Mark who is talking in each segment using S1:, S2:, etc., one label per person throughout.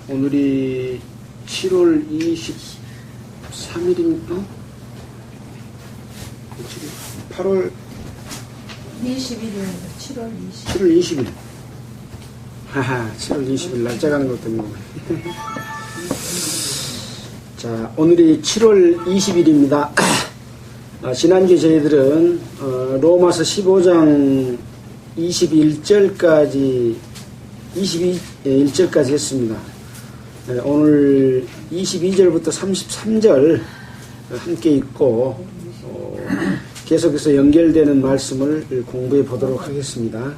S1: 오늘이 7월 23일입니까? 8월
S2: 20일입니다. 7월 20일.
S1: 7월 20일. 하하, 7월 20일 날짜 가는 것 때문에. 자, 오늘이 7월 20일입니다. 지난주에 저희들은 로마서 15장 21절까지 했습니다. 오늘 22절부터 33절 함께 읽고 계속해서 연결되는 말씀을 공부해 보도록 하겠습니다.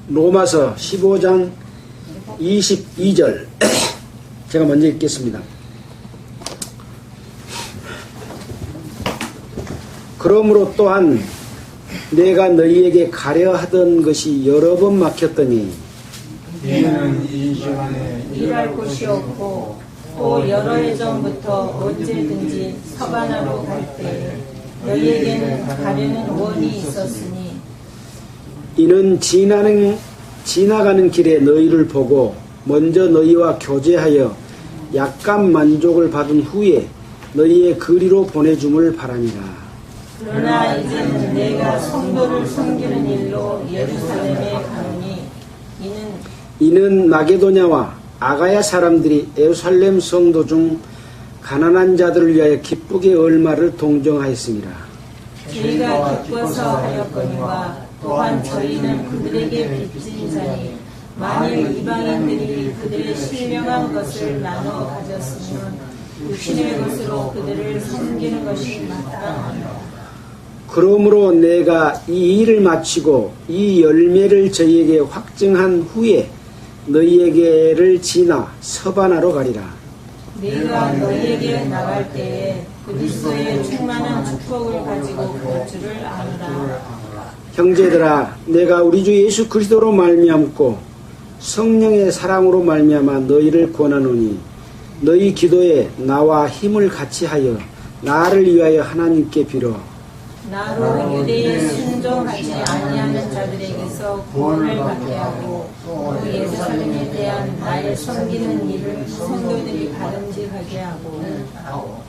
S1: 로마서 15장 22절 제가 먼저 읽겠습니다. 그러므로 또한 내가 너희에게 가려 하던 것이 여러 번 막혔더니
S3: 너희는 이 시간에
S2: 일할 곳이 없고 또 여러 해 전부터 언제든지 서바나로 갈 때 너희에게는 가려는 원이 있었으니
S1: 이는 지나가는 길에 너희를 보고 먼저 너희와 교제하여 약간 만족을 받은 후에 너희의 그리로 보내줌을 바라니라.
S2: 그러나 이제는 내가 성도를 섬기는 일로 예루살렘에 가노니
S1: 이는 마게도냐와 아가야 사람들이 예루살렘 성도 중 가난한 자들을 위하여 기쁘게 얼마를 동정하였습니다.
S2: 저희가 기뻐서 하였거니와 또한 저희는 그들에게 빚진 자니 만일 이방인들이 그들의 신령한 것을 나눠 가졌으면 육신의 것으로 그들을 섬기는 것이 마땅하다.
S1: 그러므로 내가 이 일을 마치고 이 열매를 저희에게 확증한 후에 너희에게를 지나 서바나로 가리라.
S2: 내가 너희에게 나갈 때에 그리스도의 충만한 축복을 가지고 갈 줄을 아노라.
S1: 형제들아, 내가 우리 주 예수 그리스도로 말미암고 성령의 사랑으로 말미암아 너희를 권하노니 너희 기도에 나와 힘을 같이 하여 나를 위하여 하나님께 빌어
S2: 나로 유대에 순종하지 아니하는 자들에게서 구원을 받게 하고 또 예루살렘에 대한 나의 섬기는 일을 성도들이 바른지하게 하고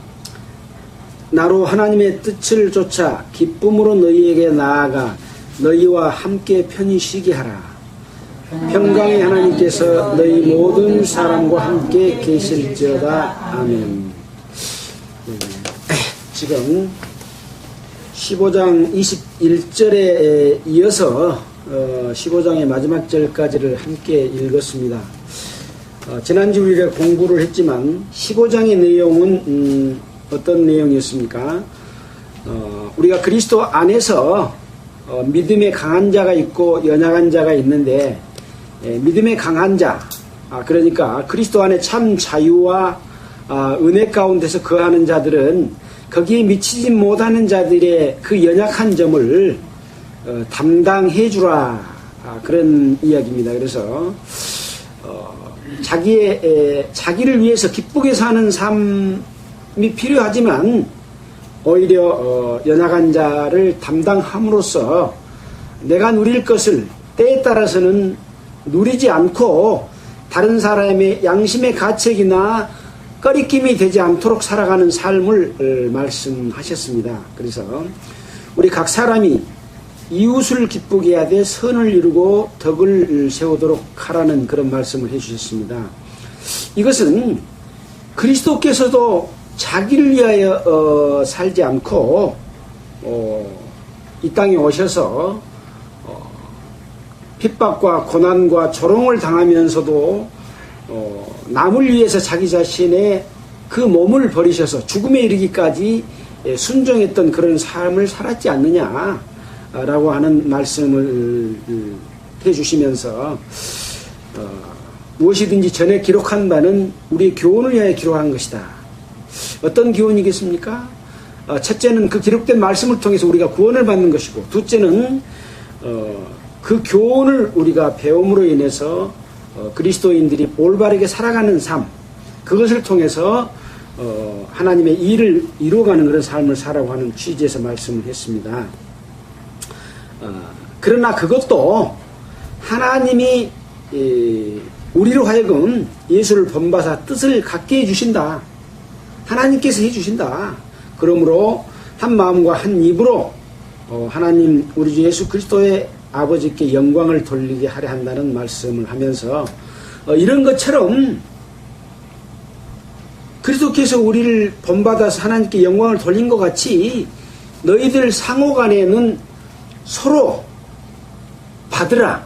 S1: 나로 하나님의 뜻을 쫓아 기쁨으로 너희에게 나아가 너희와 함께 편히 쉬게 하라. 평강의 하나님께서 너희 모든 사람과 함께 계실지어다. 아멘. 지금 15장 21절에 이어서 15장의 마지막 절까지를 함께 읽었습니다. 지난주 우리가 공부를 했지만 15장의 내용은 어떤 내용이었습니까? 우리가 그리스도 안에서 믿음의 강한 자가 있고 연약한 자가 있는데 믿음의 강한 자, 그러니까 그리스도 안에 참 자유와 은혜 가운데서 거하는 자들은 거기에 미치지 못하는 자들의 그 연약한 점을 담당해 주라, 그런 이야기입니다. 그래서 자기를 위해서 기쁘게 사는 삶이 필요하지만 오히려 연약한 자를 담당함으로써 내가 누릴 것을 때에 따라서는 누리지 않고 다른 사람의 양심의 가책이나 꺼리낌이 되지 않도록 살아가는 삶을 말씀하셨습니다. 그래서 우리 각 사람이 이웃을 기쁘게 하되 선을 이루고 덕을 세우도록 하라는 그런 말씀을 해주셨습니다. 이것은 그리스도께서도 자기를 위하여 살지 않고 이 땅에 오셔서 핍박과 고난과 조롱을 당하면서도 남을 위해서 자기 자신의 그 몸을 버리셔서 죽음에 이르기까지 순종했던 그런 삶을 살았지 않느냐라고 하는 말씀을 해주시면서 무엇이든지 전에 기록한 바는 우리의 교훈을 위하여 기록한 것이다. 어떤 교훈이겠습니까? 첫째는 그 기록된 말씀을 통해서 우리가 구원을 받는 것이고, 둘째는 그 교훈을 우리가 배움으로 인해서 그리스도인들이 올바르게 살아가는 삶, 그것을 통해서 하나님의 일을 이루어가는 그런 삶을 살아가고 하는 취지에서 말씀을 했습니다. 그러나 그것도 하나님이 우리로 하여금 예수를 본받아 뜻을 갖게 해주신다. 하나님께서 해주신다. 그러므로 한 마음과 한 입으로 하나님 우리 주 예수 그리스도의 아버지께 영광을 돌리게 하려 한다는 말씀을 하면서 이런 것처럼 그리스도께서 우리를 본받아서 하나님께 영광을 돌린 것 같이 너희들 상호간에는 서로 받으라.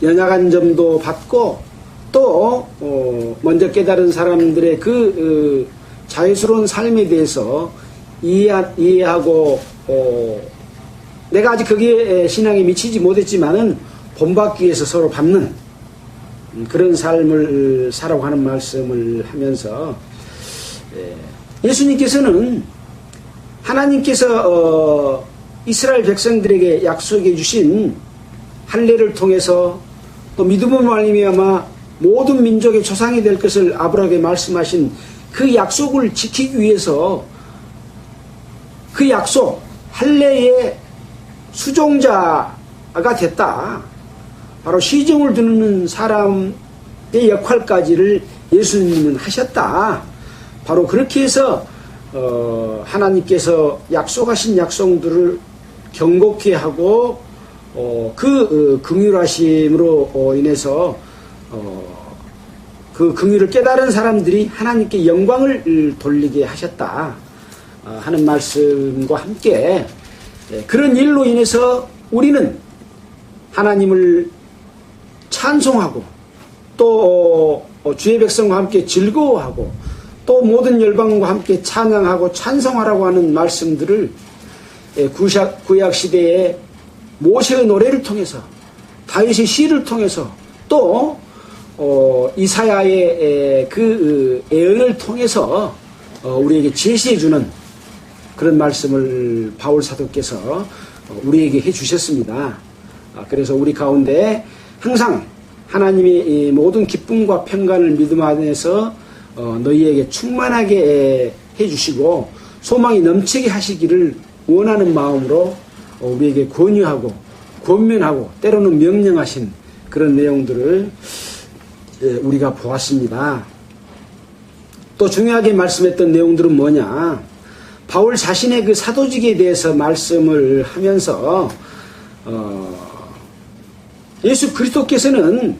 S1: 연약한 점도 받고 또 먼저 깨달은 사람들의 그 자유스러운 삶에 대해서 이해하고 내가 아직 거기에 신앙에 미치지 못했지만은 본받기 위해서 서로 받는 그런 삶을 살아가고 하는 말씀을 하면서 예수님께서는 하나님께서 이스라엘 백성들에게 약속해 주신 할례를 통해서 또 믿음으로 말미암아 모든 민족의 조상이 될 것을 아브라함에게 말씀하신 그 약속을 지키기 위해서 그 약속 할례의 수종자가 됐다. 바로 시종을 두는 사람의 역할까지를 예수님은 하셨다. 바로 그렇게 해서 하나님께서 약속하신 약속들을 경고케 하고 그 긍휼하심으로 인해서 그 긍휼을 깨달은 사람들이 하나님께 영광을 돌리게 하셨다 하는 말씀과 함께 그런 일로 인해서 우리는 하나님을 찬송하고 또 주의 백성과 함께 즐거워하고 또 모든 열방과 함께 찬양하고 찬송하라고 하는 말씀들을 구약 시대에 모세의 노래를 통해서 다윗의 시를 통해서 또 이사야의 그 예언을 통해서 우리에게 제시해주는 그런 말씀을 바울 사도께서 우리에게 해주셨습니다. 그래서 우리 가운데 항상 하나님이 모든 기쁨과 평강을 믿음 안에서 너희에게 충만하게 해주시고 소망이 넘치게 하시기를 원하는 마음으로 우리에게 권유하고 권면하고 때로는 명령하신 그런 내용들을 우리가 보았습니다. 또 중요하게 말씀했던 내용들은 뭐냐? 바울 자신의 그 사도직에 대해서 말씀을 하면서 예수 그리스도께서는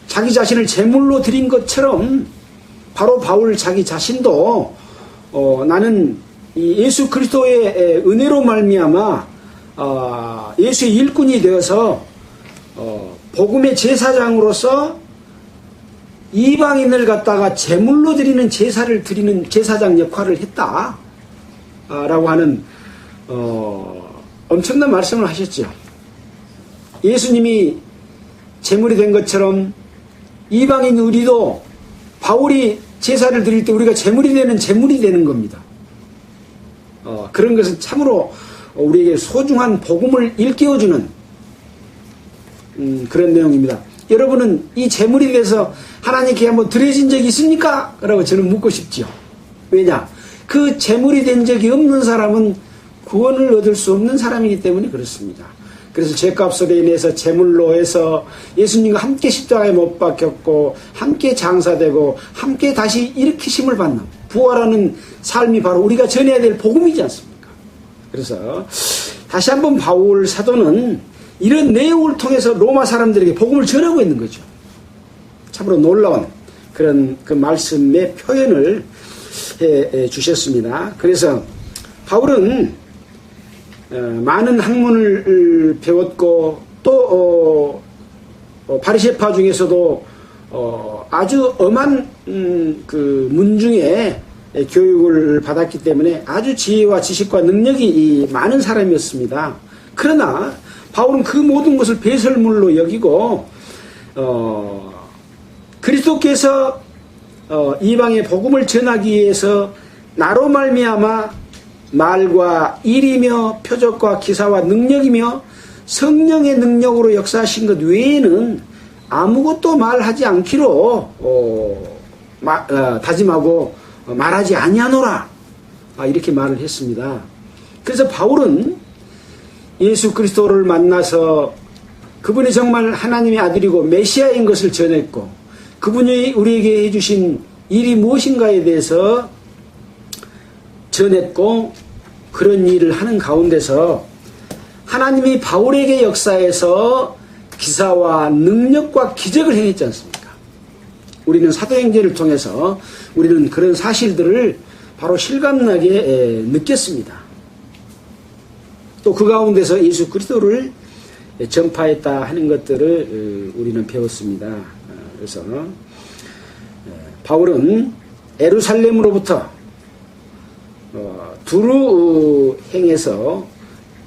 S1: 자기 자신을 제물로 드린 것처럼 바로 바울 자기 자신도 나는 이 예수 그리스도의 은혜로 말미암아 예수의 일꾼이 되어서 복음의 제사장으로서 이방인을 갖다가 제물로 드리는 제사를 드리는 제사장 역할을 했다 라고 하는 엄청난 말씀을 하셨죠. 예수님이 제물이 된 것처럼 이방인 우리도 바울이 제사를 드릴 때 우리가 제물이 되는 겁니다. 그런 것은 참으로 우리에게 소중한 복음을 일깨워주는 그런 내용입니다. 여러분은 이 제물이 돼서 하나님께 한번 드려진 적이 있습니까? 라고 저는 묻고 싶죠. 왜냐? 그 제물이 된 적이 없는 사람은 구원을 얻을 수 없는 사람이기 때문에 그렇습니다. 그래서 죄값으로 인해서 제물로 해서 예수님과 함께 십자가에 못 박혔고 함께 장사되고 함께 다시 일으키심을 받는 부활하는 삶이 바로 우리가 전해야 될 복음이지 않습니까? 그래서 다시 한번 바울 사도는 이런 내용을 통해서 로마 사람들에게 복음을 전하고 있는 거죠. 참으로 놀라운 그런 그 말씀의 표현을 해 주셨습니다. 그래서 바울은 많은 학문을 배웠고 또 바리새파 중에서도 아주 엄한 그 문중에 교육을 받았기 때문에 아주 지혜와 지식과 능력이 많은 사람이었습니다. 그러나 바울은 그 모든 것을 배설물로 여기고 그리스도께서 이방의 복음을 전하기 위해서 나로 말미암아 말과 일이며 표적과 기사와 능력이며 성령의 능력으로 역사하신 것 외에는 아무것도 말하지 않기로 다짐하고 말하지 아니하노라 이렇게 말을 했습니다. 그래서 바울은 예수 그리스도를 만나서 그분이 정말 하나님의 아들이고 메시아인 것을 전했고 그분이 우리에게 해주신 일이 무엇인가에 대해서 전했고 그런 일을 하는 가운데서 하나님이 바울에게 역사에서 기사와 능력과 기적을 행했지 않습니까? 우리는 사도행전을 통해서 우리는 그런 사실들을 바로 실감나게 느꼈습니다. 또 그 가운데서 예수 그리스도를 전파했다 하는 것들을 우리는 배웠습니다. 그래서 바울은 예루살렘으로부터 두루 행해서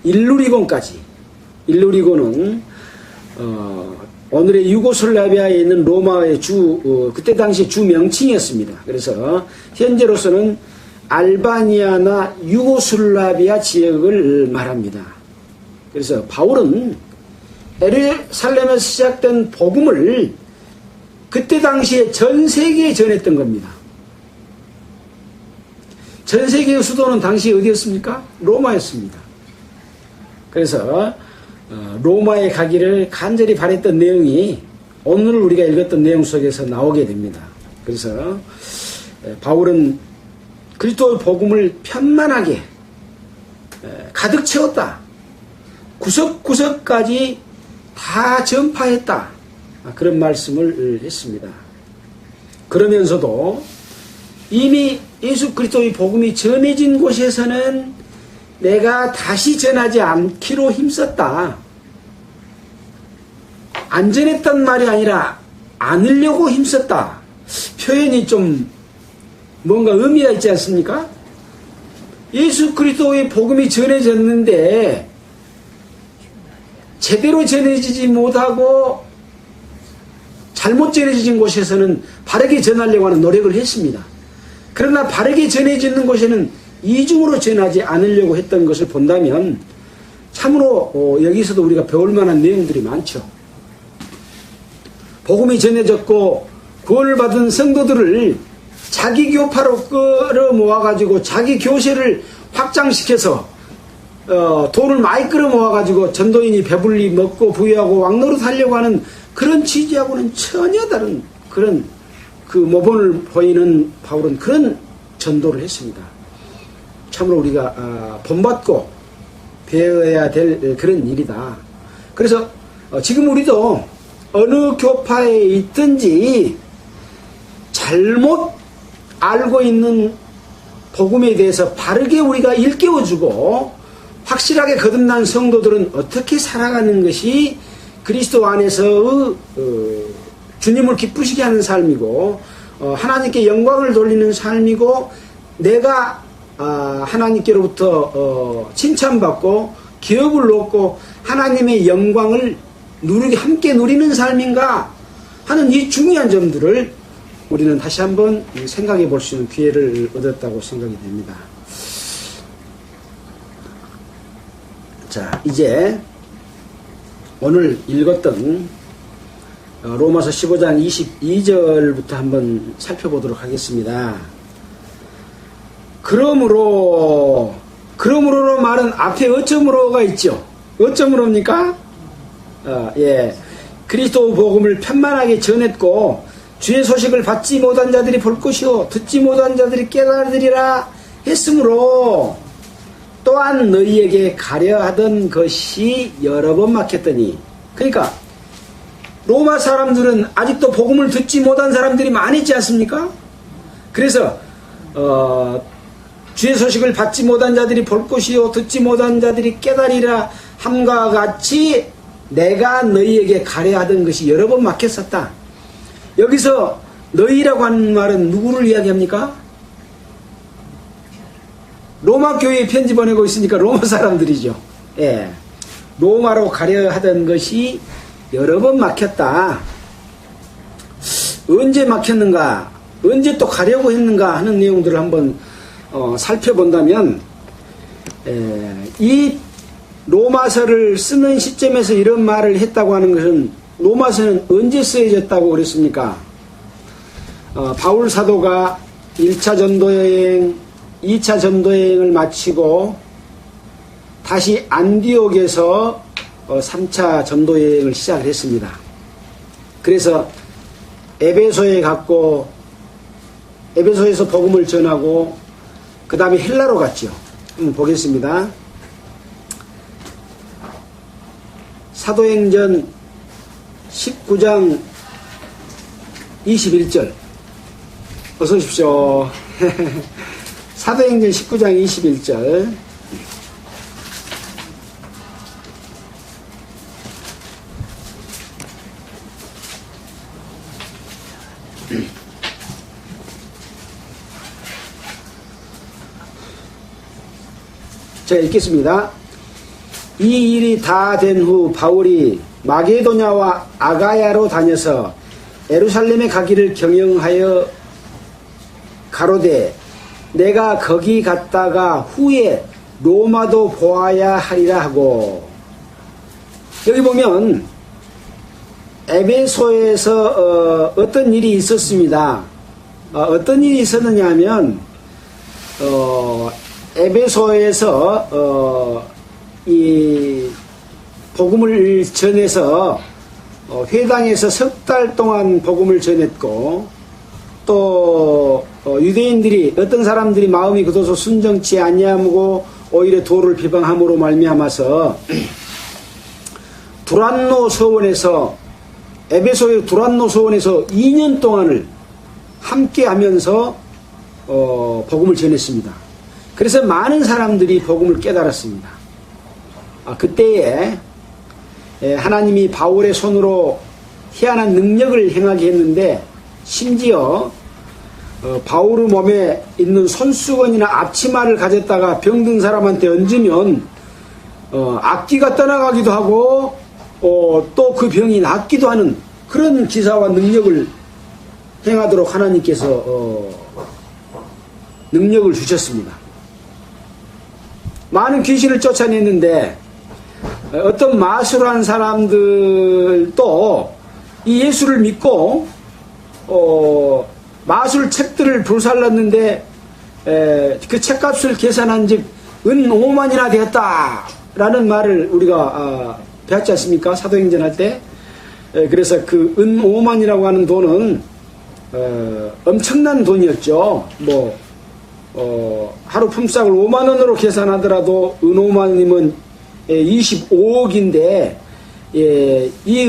S1: 일루리곤까지, 일루리곤은 오늘의 유고슬라비아에 있는 로마의 그때 당시 주 명칭이었습니다. 그래서 현재로서는 알바니아나 유고슬라비아 지역을 말합니다. 그래서 바울은 예루살렘에서 시작된 복음을 그때 당시에 전 세계에 전했던 겁니다. 전 세계의 수도는 당시 어디였습니까? 로마였습니다. 그래서 로마에 가기를 간절히 바랬던 내용이 오늘 우리가 읽었던 내용 속에서 나오게 됩니다. 그래서 바울은 그리스도의 복음을 편만하게 가득 채웠다. 구석구석까지 다 전파했다. 그런 말씀을 했습니다. 그러면서도 이미 예수 그리스도의 복음이 전해진 곳에서는 내가 다시 전하지 않기로 힘썼다. 안 전했단 말이 아니라 않으려고 힘썼다. 표현이 좀 뭔가 의미가 있지 않습니까? 예수 그리스도의 복음이 전해졌는데 제대로 전해지지 못하고 잘못 전해진 곳에서는 바르게 전하려고 하는 노력을 했습니다. 그러나 바르게 전해지는 곳에는 이중으로 전하지 않으려고 했던 것을 본다면 참으로 여기서도 우리가 배울 만한 내용들이 많죠. 복음이 전해졌고 구원을 받은 성도들을 자기 교파로 끌어모아가지고 자기 교세를 확장시켜서 돈을 많이 끌어모아가지고 전도인이 배불리 먹고 부유하고 왕노릇 하려고 하는 그런 취지하고는 전혀 다른 그런 그 모범을 보이는 바울은 그런 전도를 했습니다. 참으로 우리가 본받고 배워야 될 그런 일이다. 그래서 지금 우리도 어느 교파에 있든지 잘못 알고 있는 복음에 대해서 바르게 우리가 일깨워주고 확실하게 거듭난 성도들은 어떻게 살아가는 것이 그리스도 안에서 주님을 기쁘시게 하는 삶이고 하나님께 영광을 돌리는 삶이고 내가 하나님께로부터 칭찬받고 기업을 얻고 하나님의 영광을 함께 누리는 삶인가 하는 이 중요한 점들을 우리는 다시 한번 생각해 볼 수 있는 기회를 얻었다고 생각이 됩니다. 자, 이제 오늘 읽었던 로마서 15장 22절부터 한번 살펴보도록 하겠습니다. 그러므로 말은 앞에 어쩌므로가 있죠. 어쩌므로입니까? 예. 그리스도 복음을 편만하게 전했고 주의 소식을 받지 못한 자들이 볼 것이요 듣지 못한 자들이 깨달으리라 했으므로 또한 너희에게 가려 하던 것이 여러 번 막혔더니, 그러니까 로마 사람들은 아직도 복음을 듣지 못한 사람들이 많이 있지 않습니까? 그래서 주의 소식을 받지 못한 자들이 볼 것이요 듣지 못한 자들이 깨달으리라 함과 같이 내가 너희에게 가려 하던 것이 여러 번 막혔었다. 여기서 너희라고 하는 말은 누구를 이야기합니까? 로마 교회에 편지 보내고 있으니까 로마 사람들이죠. 예. 로마로 가려 하던 것이 여러 번 막혔다. 언제 막혔는가, 언제 또 가려고 했는가 하는 내용들을 한번 살펴본다면, 이 로마서를 쓰는 시점에서 이런 말을 했다고 하는 것은 로마서는 언제 쓰여졌다고 그랬습니까? 바울 사도가 1차 전도여행, 2차 전도여행을 마치고 다시 안디옥에서 3차 전도 여행을 시작을 했습니다. 그래서 에베소에 갔고 에베소에서 복음을 전하고 그 다음에 헬라로 갔죠. 한번 보겠습니다. 사도행전 19장 21절 어서 오십시오. 사도행전 19장 21절 제가 읽겠습니다. 이 일이 다 된 후 바울이 마게도냐와 아가야로 다녀서 예루살렘에 가기를 경영하여 가로되 내가 거기 갔다가 후에 로마도 보아야 하리라 하고, 여기 보면 에베소에서 어떤 일이 있었습니다. 어떤 일이 있었느냐 하면 에베소에서 이 복음을 전해서 회당에서 석 달 동안 복음을 전했고, 또 유대인들이 어떤 사람들이 마음이 굳어서 순정치 아니하고 오히려 도를 비방함으로 말미암아서 두란노 서원에서 에베소의 두란노 서원에서 2년 동안을 함께 하면서 복음을 전했습니다. 그래서 많은 사람들이 복음을 깨달았습니다. 그때에 하나님이 바울의 손으로 희한한 능력을 행하게 했는데, 심지어 바울의 몸에 있는 손수건이나 앞치마를 가졌다가 병든 사람한테 얹으면 악기가 떠나가기도 하고 또 그 병이 낫기도 하는 그런 기사와 능력을 행하도록 하나님께서 능력을 주셨습니다. 많은 귀신을 쫓아냈는데 어떤 마술한 사람들도 이 예수를 믿고 마술 책들을 불살랐는데 그 책값을 계산한 즉 은 5만이나 되었다라는 말을 우리가 배웠지 않습니까? 사도행전 할 때. 그래서 그 은 5만이라고 하는 돈은 엄청난 돈이었죠. 하루 품삯을 5만 원으로 계산하더라도 은 5만이면 25억인데, 이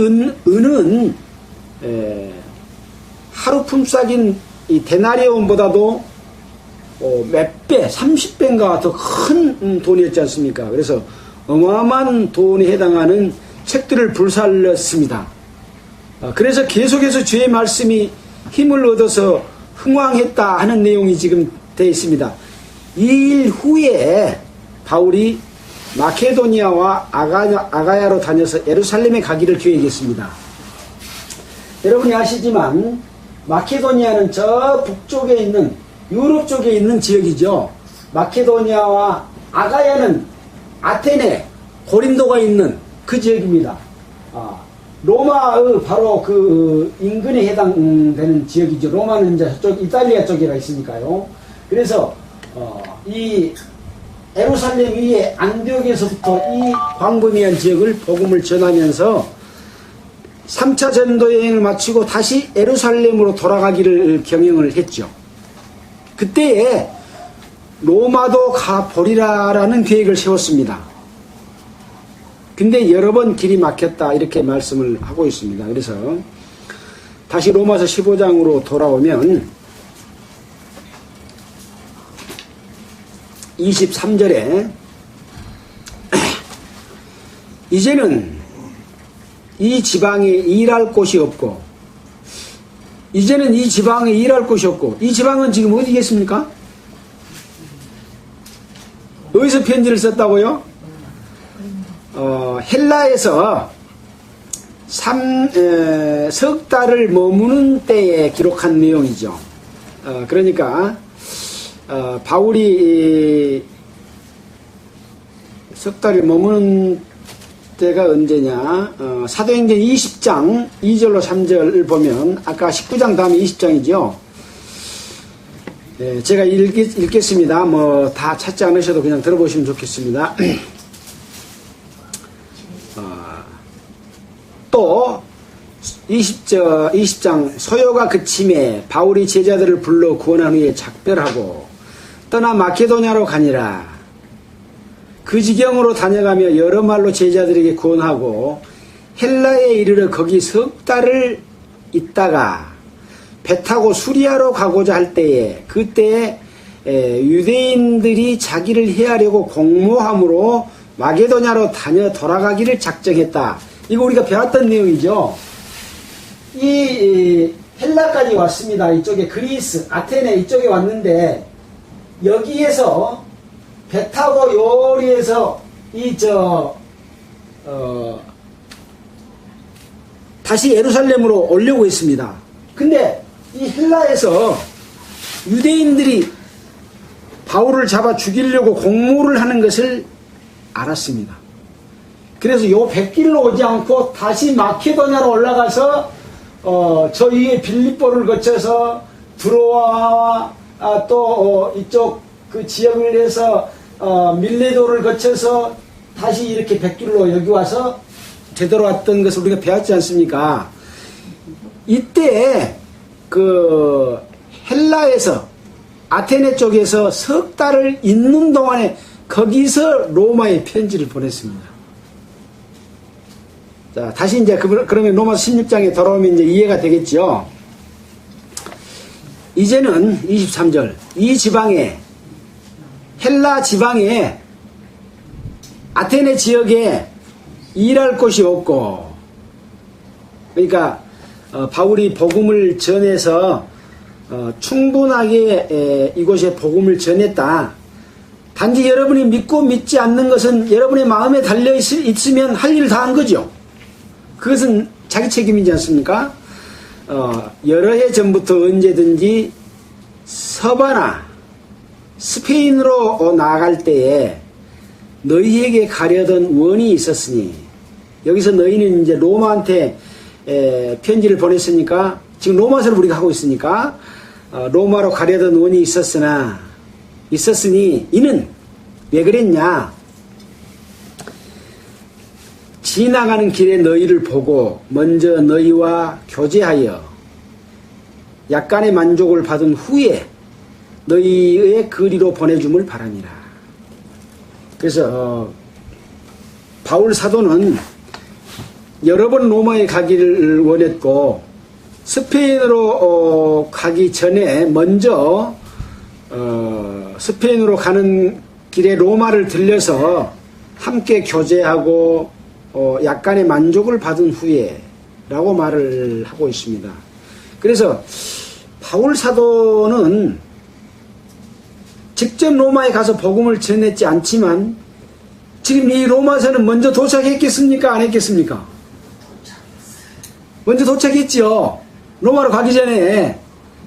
S1: 은은 하루 품삯인 이 데나리온보다도 몇 배, 30배인가 더 큰 돈이었지 않습니까? 그래서 어마어마한 돈에 해당하는 책들을 불살렸습니다. 그래서 계속해서 주의 말씀이 힘을 얻어서 흥왕했다 하는 내용이 지금 되어 있습니다. 이 일 후에 바울이 마케도니아와 아가야로 다녀서 예루살렘에 가기를 계획했습니다. 여러분이 아시지만 마케도니아는 저 북쪽에 있는 유럽 쪽에 있는 지역이죠. 마케도니아와 아가야는 아테네, 고린도가 있는 그 지역입니다. 로마의 바로 그 인근에 해당되는 지역이죠. 로마는 이제 저쪽 이탈리아 쪽이라 있으니까요. 그래서 이 예루살렘 위에 안디옥에서부터 이 광범위한 지역을 복음을 전하면서 3차 전도 여행을 마치고 다시 예루살렘으로 돌아가기를 경영을 했죠. 그때에 로마도 가보리라라는 계획을 세웠습니다. 근데 여러 번 길이 막혔다 이렇게 말씀을 하고 있습니다. 그래서 다시 로마서 15장으로 돌아오면 23절에 이제는 이 지방에 일할 곳이 없고, 이제는 이 지방에 일할 곳이 없고, 이 지방은 지금 어디겠습니까? 어디서 편지를 썼다고요? 헬라에서 석 달을 머무는 때에 기록한 내용이죠. 그러니까 바울이 석 달을 머무는 때가 언제냐? 사도행전 20장 2절로 3절을 보면 아까 19장 다음에 20장이죠. 제가 읽겠습니다. 다 찾지 않으셔도 그냥 들어보시면 좋겠습니다. 또 20장 소요가 그침에 바울이 제자들을 불러 구원한 후에 작별하고 떠나 마케도냐로 가니라. 그 지경으로 다녀가며 여러 말로 제자들에게 구원하고 헬라에 이르러 거기 석 달을 있다가 배 타고 수리아로 가고자 할 때에 그때에 유대인들이 자기를 해하려고 공모함으로 마게도냐로 다녀 돌아가기를 작정했다. 이거 우리가 배웠던 내용이죠. 이 헬라까지 왔습니다. 이쪽에 그리스, 아테네 이쪽에 왔는데 여기에서 배 타고 요리해서 다시 예루살렘으로 오려고 했습니다. 근데 이 헬라에서 유대인들이 바울을 잡아 죽이려고 공모를 하는 것을 알았습니다. 그래서 요 백길로 오지 않고 다시 마케도냐로 올라가서 저 위에 빌립보를 거쳐서 드로아와 또 이쪽 그 지역을 해서 밀레도를 거쳐서 다시 이렇게 백길로 여기 와서 되돌아왔던 것을 우리가 배웠지 않습니까? 이때 그 헬라에서 아테네 쪽에서 석 달을 있는 동안에 거기서 로마에 편지를 보냈습니다. 자, 다시 이제 그러면 로마서 16장에 돌아오면 이제 이해가 되겠죠. 이제는 23절 이 지방에 헬라 지방에 아테네 지역에 일할 곳이 없고, 그러니까 바울이 복음을 전해서 충분하게 이곳에 복음을 전했다. 단지 여러분이 믿고 믿지 않는 것은 여러분의 마음에 달려 있으면 할 일을 다 한 거죠. 그것은 자기 책임이지 않습니까? 여러 해 전부터 언제든지 서바나 스페인으로 나아갈 때에 너희에게 가려던 원이 있었으니, 여기서 너희는 이제 로마한테 편지를 보냈으니까 지금 로마서를 우리가 하고 있으니까 로마로 가려던 원이 있었으니 이는 왜 그랬냐? 지나가는 길에 너희를 보고 먼저 너희와 교제하여 약간의 만족을 받은 후에 너희의 거리로 보내줌을 바라니라. 그래서 바울 사도는 여러 번 로마에 가기를 원했고 스페인으로 가기 전에 먼저 스페인으로 가는 길에 로마를 들려서 함께 교제하고 약간의 만족을 받은 후에 라고 말을 하고 있습니다. 그래서 바울 사도는 직접 로마에 가서 복음을 전했지 않지만 지금 이 로마서는 먼저 도착했겠습니까? 안 했겠습니까? 먼저 도착했죠. 로마로 가기 전에.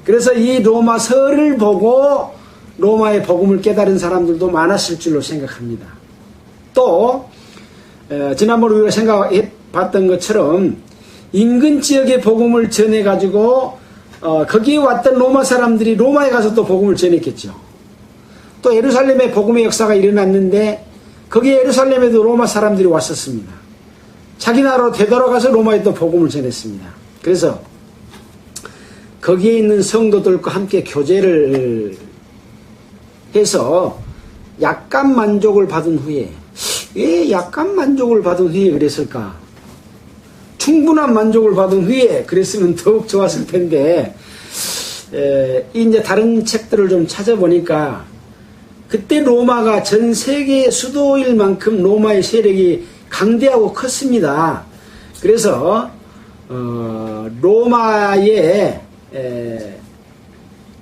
S1: 그래서 이 로마서를 보고 로마의 복음을 깨달은 사람들도 많았을 줄로 생각합니다. 또 지난번에 우리가 생각해 봤던 것처럼 인근 지역의 복음을 전해 가지고 거기에 왔던 로마 사람들이 로마에 가서 또 복음을 전했겠죠. 또 예루살렘에 복음의 역사가 일어났는데 거기에 예루살렘에도 로마 사람들이 왔었습니다. 자기 나라로 되돌아가서 로마에 또 복음을 전했습니다. 그래서 거기에 있는 성도들과 함께 교제를 해서 약간 만족을 받은 후에, 왜 약간 만족을 받은 후에 그랬을까? 충분한 만족을 받은 후에 그랬으면 더욱 좋았을 텐데, 이제 다른 책들을 좀 찾아보니까 그때 로마가 전 세계의 수도일 만큼 로마의 세력이 강대하고 컸습니다. 그래서 로마에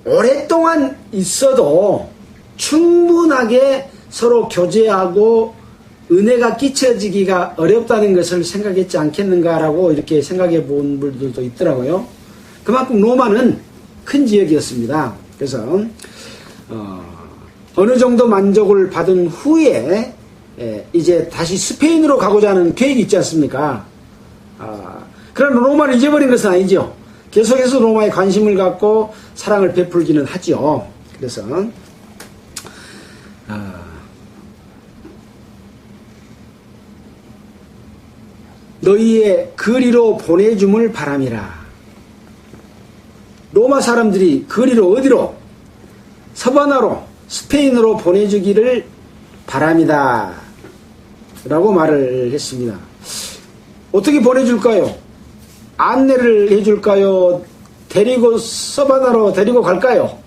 S1: 오랫동안 있어도 충분하게 서로 교제하고 은혜가 끼쳐지기가 어렵다는 것을 생각했지 않겠는가라고 이렇게 생각해 본 분들도 있더라고요. 그만큼 로마는 큰 지역이었습니다. 그래서 어느 정도 만족을 받은 후에 이제 다시 스페인으로 가고자 하는 계획이 있지 않습니까? 그러나 로마를 잊어버린 것은 아니죠. 계속해서 로마에 관심을 갖고 사랑을 베풀기는 하죠. 그래서 너희의 거리로 보내줌을 바람이라. 로마 사람들이 거리로 어디로? 서바나로, 스페인으로 보내주기를 바랍니다. 라고 말을 했습니다. 어떻게 보내줄까요? 안내를 해줄까요? 데리고 서바나로 데리고 갈까요?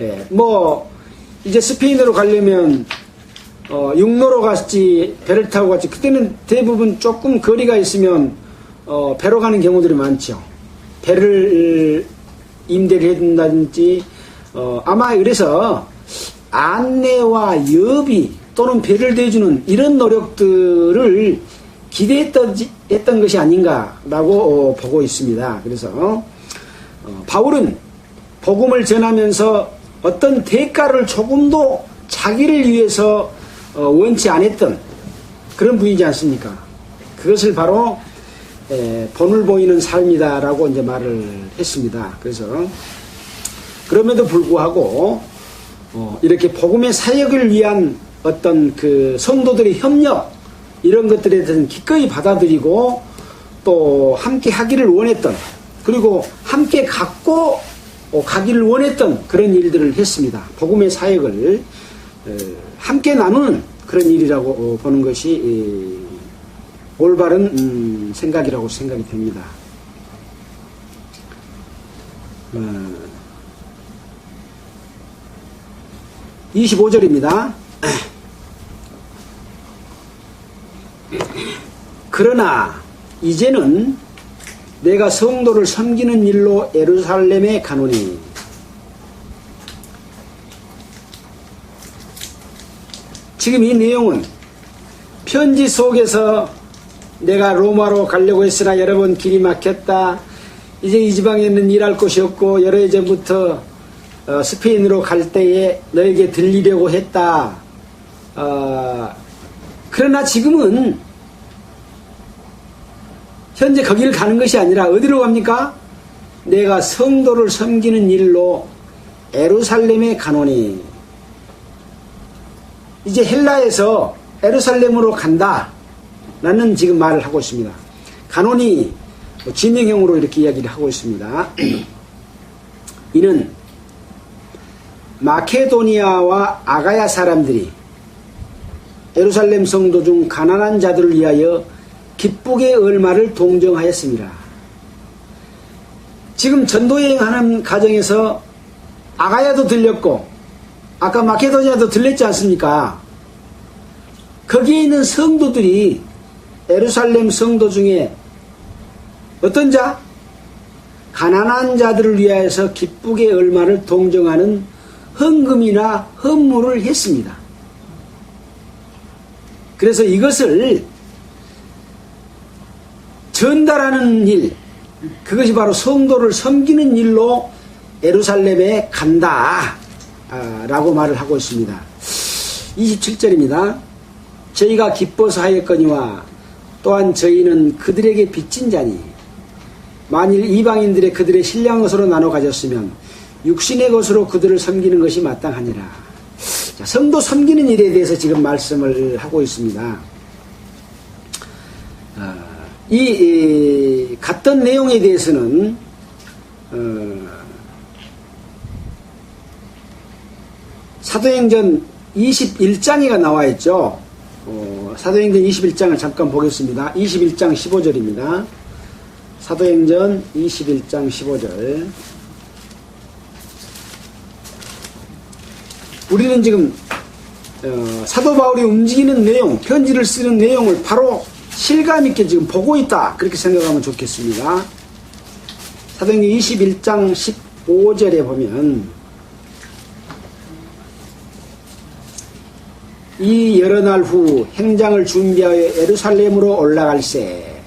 S1: 예, 뭐 이제 스페인으로 가려면 육로로 갔지 배를 타고 갔지. 그때는 대부분 조금 거리가 있으면 배로 가는 경우들이 많죠. 배를 임대를 해준다든지 아마 그래서 안내와 여비 또는 배를 대주는 이런 노력들을 기대했던 것이 아닌가라고 보고 있습니다. 그래서 바울은 복음을 전하면서 어떤 대가를 조금도 자기를 위해서 원치 않았던 그런 분이지 않습니까? 그것을 바로 본을 보이는 삶이다라고 이제 말을 했습니다. 그래서 그럼에도 불구하고 이렇게 복음의 사역을 위한 어떤 그 성도들의 협력 이런 것들에 대해서는 기꺼이 받아들이고 또 함께 하기를 원했던 그리고 함께 갖고 가기를 원했던 그런 일들을 했습니다. 복음의 사역을 함께 나누는 그런 일이라고 보는 것이 올바른 생각이라고 생각이 됩니다. 25절입니다. 그러나 이제는 내가 성도를 섬기는 일로 예루살렘에 가노니 지금 이 내용은 편지 속에서 내가 로마로 가려고 했으나 여러 번 길이 막혔다. 이제 이 지방에는 일할 곳이 없고 여러 해 전부터 스페인으로 갈 때에 너에게 들리려고 했다. 그러나 지금은 현재 거기를 가는 것이 아니라 어디로 갑니까? 내가 성도를 섬기는 일로 예루살렘에 가노니 이제 헬라에서 예루살렘으로 간다 라는 지금 말을 하고 있습니다. 가노니 진행형으로 이렇게 이야기를 하고 있습니다. 이는 마케도니아와 아가야 사람들이 예루살렘 성도 중 가난한 자들을 위하여 기쁘게 얼마를 동정하였습니다. 지금 전도여행하는 과정에서 아가야도 들렸고 아까 마케도니아도 들렸지 않습니까? 거기에 있는 성도들이 예루살렘 성도 중에 어떤 자? 가난한 자들을 위하여서 기쁘게 얼마를 동정하는 헌금이나 헌물을 했습니다. 그래서 이것을 전달하는 일, 그것이 바로 성도를 섬기는 일로 예루살렘에 간다 라고 말을 하고 있습니다. 27절입니다. 저희가 기뻐서 하였거니와 또한 저희는 그들에게 빚진 자니 만일 이방인들의 그들의 신령한 것으로 나눠 가졌으면 육신의 것으로 그들을 섬기는 것이 마땅하니라. 자, 성도 섬기는 일에 대해서 지금 말씀을 하고 있습니다. 이 같은 내용에 대해서는 사도행전 21장에가 나와 있죠. 사도행전 21장을 잠깐 보겠습니다. 21장 15절입니다. 사도행전 21장 15절. 우리는 지금 사도 바울이 움직이는 내용, 편지를 쓰는 내용을 바로 실감있게 지금 보고 있다. 그렇게 생각하면 좋겠습니다. 사도행전 21장 15절에 보면 이 여러 날 후 행장을 준비하여 예루살렘으로 올라갈새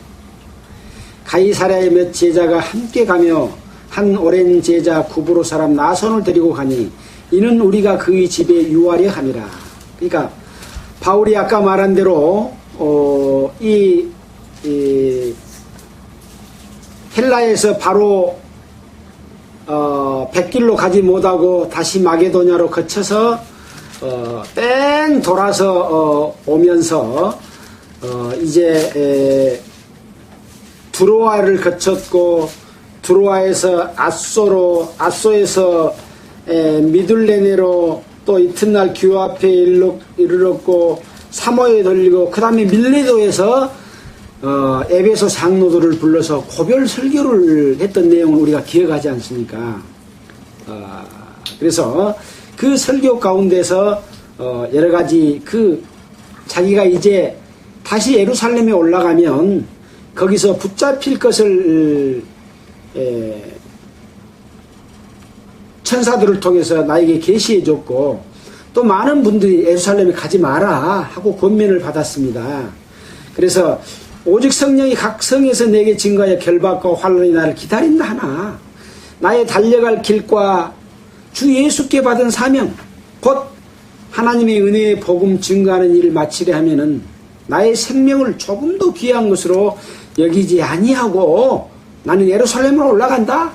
S1: 가이사랴의 몇 제자가 함께 가며 한 오랜 제자 구브로 사람 나손을 데리고 가니 이는 우리가 그의 집에 유하려 함이라. 그러니까 바울이 아까 말한 대로 이 헬라에서 바로 백길로 가지 못하고 다시 마게도냐로 거쳐서 뺑 돌아서 오면서 이제 두로아를 거쳤고 두로아에서 앗소로, 앗소에서 미둘레네로 또 이튿날 규 앞에 이르렀고 사모에 돌리고 그 다음에 밀레도에서 에베소 장로들을 불러서 고별 설교를 했던 내용을 우리가 기억하지 않습니까? 그래서 그 설교 가운데서 여러 가지 자기가 이제 다시 예루살렘에 올라가면 거기서 붙잡힐 것을 천사들을 통해서 나에게 계시해 줬고 또 많은 분들이 예루살렘에 가지 마라 하고 권면을 받았습니다. 그래서 오직 성령이 각 성에서 내게 증거하여 결박과 환난이 나를 기다린다 하나 나의 달려갈 길과 주 예수께 받은 사명 곧 하나님의 은혜의 복음 증거하는 일을 마치려 하면은 나의 생명을 조금도 귀한 것으로 여기지 아니하고 나는 예루살렘으로 올라간다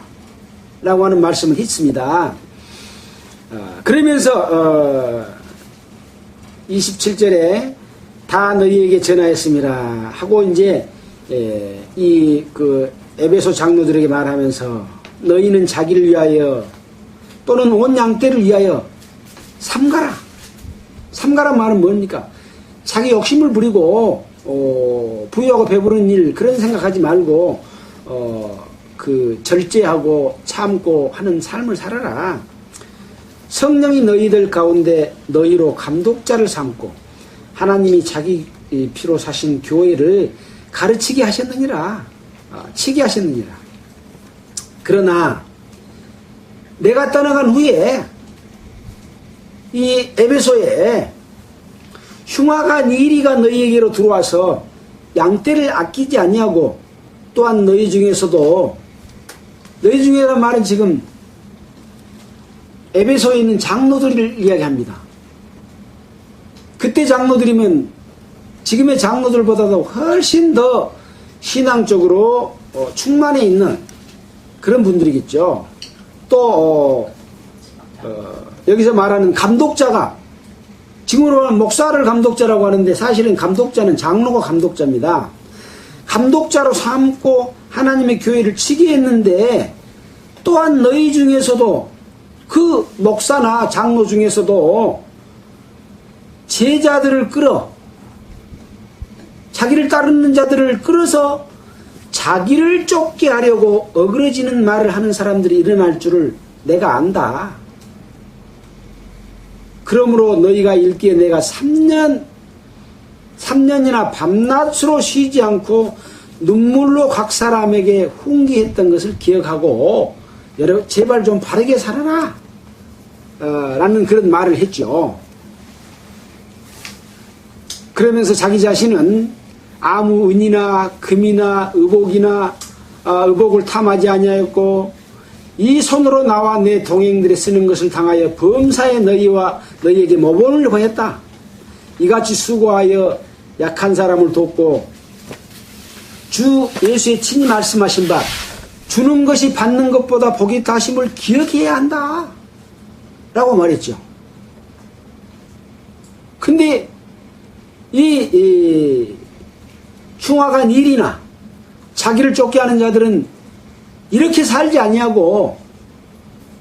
S1: 라고 하는 말씀을 했습니다. 그러면서 27절에 다 너희에게 전하였습니다 하고 이제 에베소 장로들에게 말하면서 너희는 자기를 위하여 또는 온 양떼를 위하여 삼가라. 삼가란 말은 뭡니까? 자기 욕심을 부리고 부유하고 배부른 일 그런 생각하지 말고 절제하고 참고 하는 삶을 살아라. 성령이 너희들 가운데 너희로 감독자를 삼고 하나님이 자기 피로 사신 교회를 가르치게 하셨느니라. 치게 하셨느니라. 그러나 내가 떠나간 후에 이 에베소에 흉화가 니리가 너희에게로 들어와서 양떼를 아끼지 아니하고 또한 너희 중에서도 너희 중에란 말은 지금 에베소에 있는 장로들을 이야기합니다. 그때 장로들이면 지금의 장로들보다도 훨씬 더 신앙적으로 충만해 있는 그런 분들이겠죠. 또 여기서 말하는 감독자가 지금으로는 목사를 감독자라고 하는데 사실은 감독자는 장로가 감독자입니다. 감독자로 삼고 하나님의 교회를 치게 했는데 또한 너희 중에서도 그 목사나 장로 중에서도 제자들을 끌어 자기를 따르는 자들을 끌어서 자기를 쫓게 하려고 어그러지는 말을 하는 사람들이 일어날 줄을 내가 안다. 그러므로 너희가 읽기에 내가 3년이나 밤낮으로 쉬지 않고 눈물로 각 사람에게 훈계했던 것을 기억하고 제발 좀 바르게 살아라 라는 그런 말을 했죠. 그러면서 자기 자신은 아무 은이나 금이나 의복을 탐하지 아니하였고 이 손으로 나와 내 동행들이 쓰는 것을 당하여 범사에 너희에게 모범을 보였다. 이같이 수고하여 약한 사람을 돕고 주 예수의 친히 말씀하신 바 주는 것이 받는 것보다 복이 다심을 기억해야 한다 라고 말했죠. 근데 이 흉악한 일이나 자기를 쫓게 하는 자들은 이렇게 살지 아니하고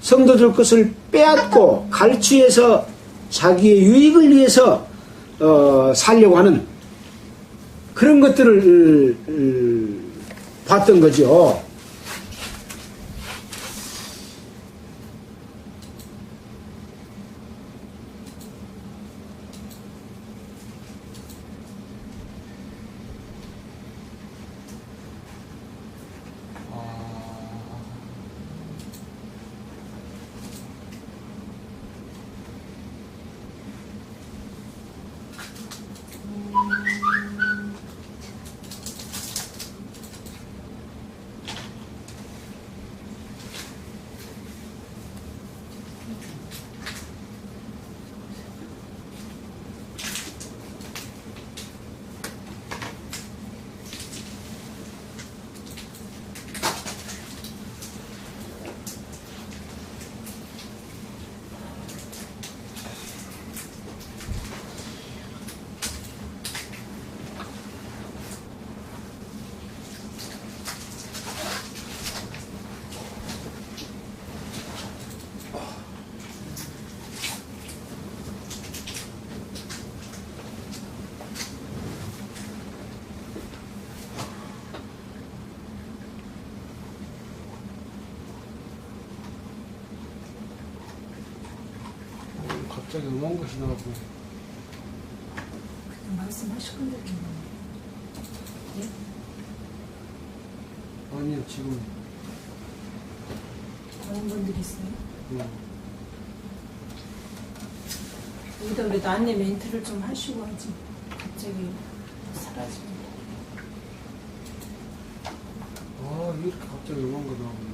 S1: 성도들 것을 빼앗고 갈취해서 자기의 유익을 위해서 살려고 하는 그런 것들을 봤던 거죠. 갑자기 음한 것이 나오고.
S2: 말씀하실 건데. 예?
S1: 아니요, 지금.
S2: 다른 분들 있어요?
S1: 음.
S2: 여기다 그래도 안내 멘트를 좀 하시고 하지. 갑자기 사라지면.
S1: 아, 왜 이렇게 갑자기 음한 거 나오네.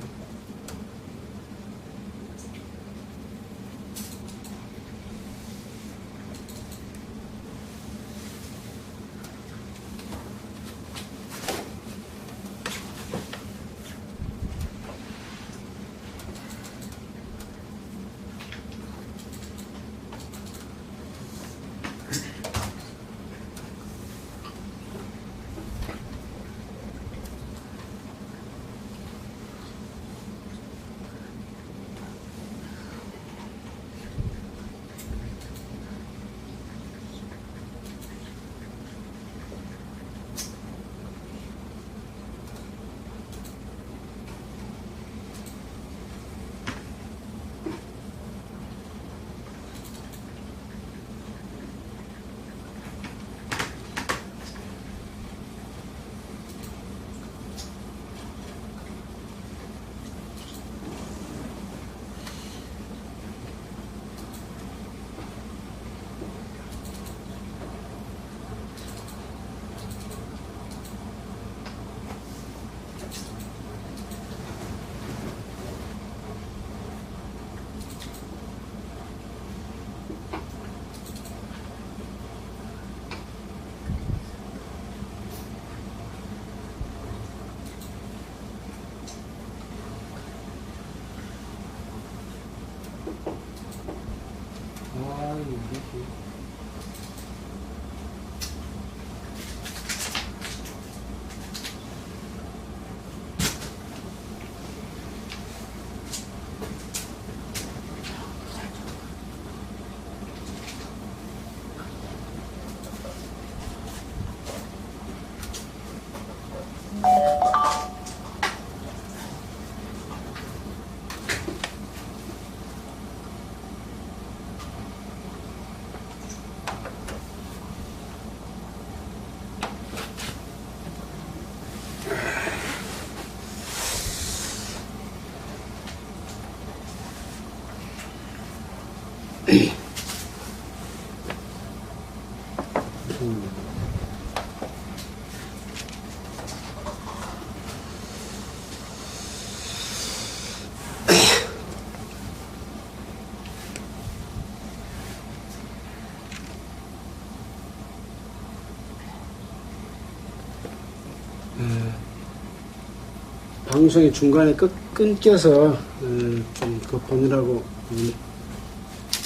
S1: 방송이 중간에 끊겨서 좀 그 보느라고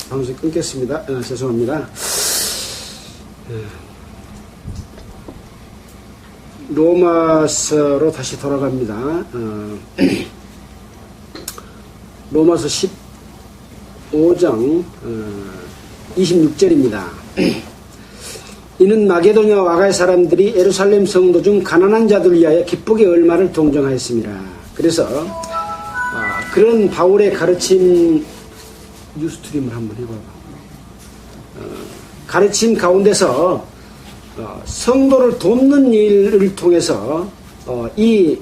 S1: 방송이 끊겼습니다. 죄송합니다. 로마서로 다시 돌아갑니다. 로마서 15장 26절입니다. 이는 마게도냐 아가야 사람들이 예루살렘 성도 중 가난한 자들 위하여 기쁘게 얼마를 동정하였습니다. 그래서 그런 바울의 가르침 뉴스트림을 한번 해봐봐. 가르침 가운데서 성도를 돕는 일을 통해서 이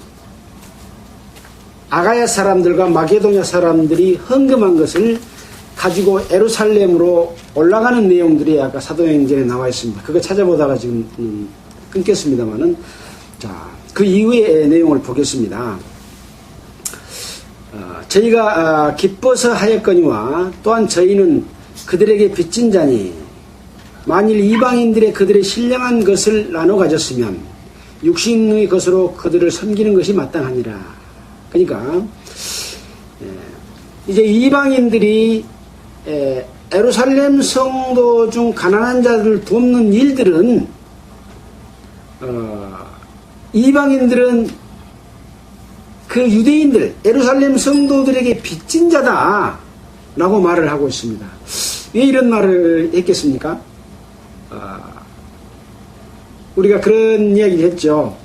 S1: 아가야 사람들과 마게도냐 사람들이 헌금한 것을 가지고 예루살렘으로 올라가는 내용들이 아까 사도행전에 나와 있습니다. 그거 찾아보다가 지금 끊겼습니다만은, 자, 그 이후의 내용을 보겠습니다. 저희가 기뻐서 하였거니와 또한 저희는 그들에게 빚진 자니 만일 이방인들의 그들의 신령한 것을 나눠 가졌으면 육신의 것으로 그들을 섬기는 것이 마땅하니라. 그러니까 이제 이방인들이 예루살렘 성도 중 가난한 자들을 돕는 일들은 이방인들은 그 유대인들 예루살렘 성도들에게 빚진 자다 라고 말을 하고 있습니다. 왜 이런 말을 했겠습니까? 우리가 그런 이야기를 했죠.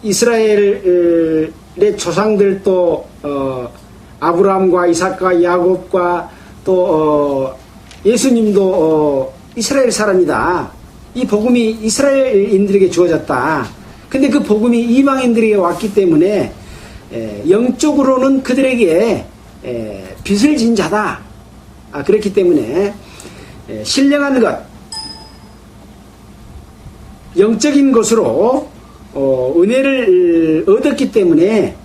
S1: 이스라엘의 조상들도 아브라함과 이삭과 야곱과 또 예수님도 이스라엘 사람이다. 이 복음이 이스라엘인들에게 주어졌다. 근데 그 복음이 이방인들에게 왔기 때문에 영적으로는 그들에게 빚을 진 자다. 그렇기 때문에 신령한 것, 영적인 것으로 은혜를 얻었기 때문에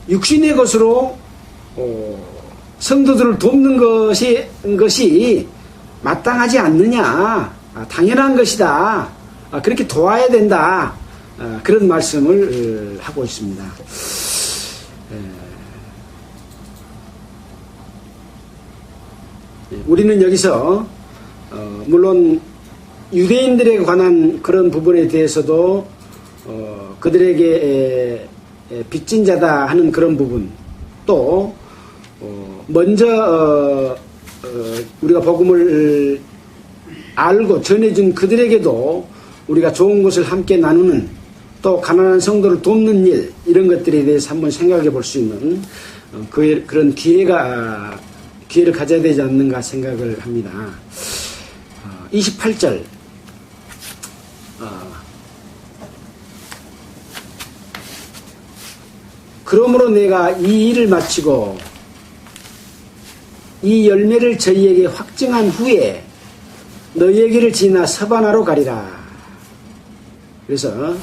S1: 육신의 것으로 성도들을 돕는 것이 마땅하지 않느냐, 당연한 것이다, 그렇게 도와야 된다, 그런 말씀을 하고 있습니다. 우리는 여기서 물론 유대인들에 관한 그런 부분에 대해서도 그들에게 빚진 자다 하는 그런 부분, 또 먼저 우리가 복음을 알고 전해준 그들에게도 우리가 좋은 것을 함께 나누는, 또 가난한 성도를 돕는 일, 이런 것들에 대해서 한번 생각해 볼 수 있는 그런 기회를 가져야 되지 않는가 생각을 합니다. 28절 그러므로 내가 이 일을 마치고 이 열매를 저희에게 확증한 후에 너희에게를 지나 서바나로 가리라. 그래서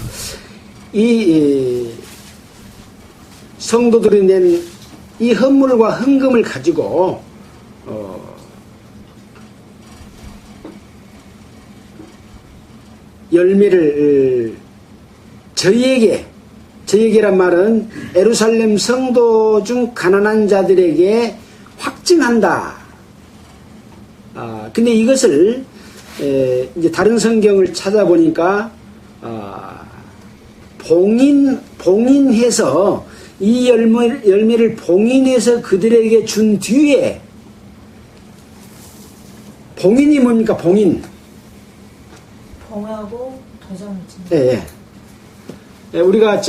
S1: 이 성도들이 낸 이 헌물과 헌금을 가지고 열매를 저희에게란 말은 예루살렘 성도 중 가난한 자들에게 확증한다. 근데 이것을 이제 다른 성경을 찾아보니까 봉인해서 이 열매를 봉인해서 그들에게 준 뒤에, 봉인이 뭡니까? 봉인.
S2: 봉하고 도장을 찍는.
S1: 예. 우리가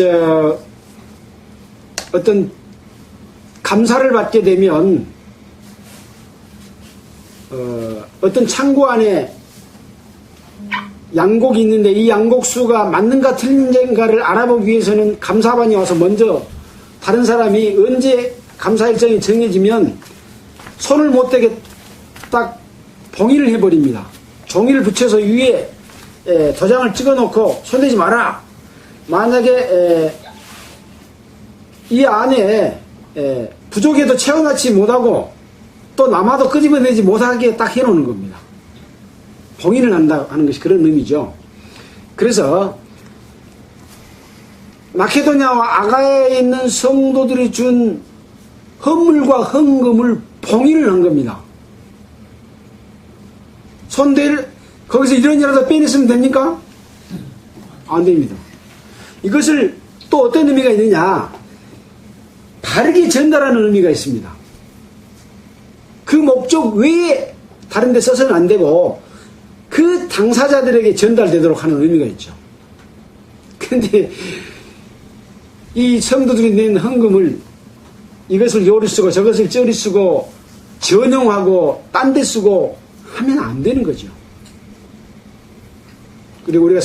S1: 어떤 감사를 받게 되면 어떤 창고 안에 양곡이 있는데 이 양곡수가 맞는가 틀린가를 알아보기 위해서는 감사반이 와서 먼저 다른 사람이 언제 감사 일정이 정해지면 손을 못 대게 딱 봉인을 해버립니다. 종이를 붙여서 위에 도장을 찍어놓고 손대지 마라. 만약에 이 안에 부족해도 채워넣지 못하고 또 남아도 끄집어내지 못하게 딱 해놓는 겁니다. 봉인을 한다 하는 것이 그런 의미죠. 그래서 마케도냐와 아가야에 있는 성도들이 준 헌물과 헌금을 봉인을 한 겁니다. 거기서 이런이라도 빼냈으면 됩니까? 안 됩니다. 이것을 또 어떤 의미가 있느냐, 바르게 전달하는 의미가 있습니다. 그 목적 외에 다른 데 써서는 안 되고 그 당사자들에게 전달되도록 하는 의미가 있죠. 그런데 이 성도들이 낸 헌금을 이것을 요리 쓰고 저것을 쩌리 쓰고 전용하고 딴 데 쓰고 하면 안 되는 거죠. 그리고 우리가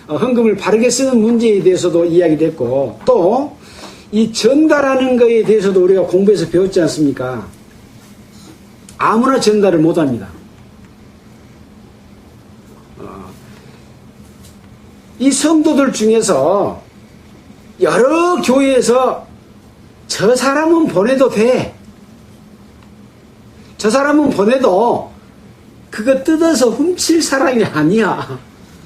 S1: 헌금을 바르게 쓰는 문제에 대해서도 이야기됐고, 또 이 전달하는 것에 대해서도 우리가 공부해서 배웠지 않습니까? 아무나 전달을 못합니다. 이 성도들 중에서 여러 교회에서 저 사람은 보내도 돼, 저 사람은 보내도 그거 뜯어서 훔칠 사람이 아니야,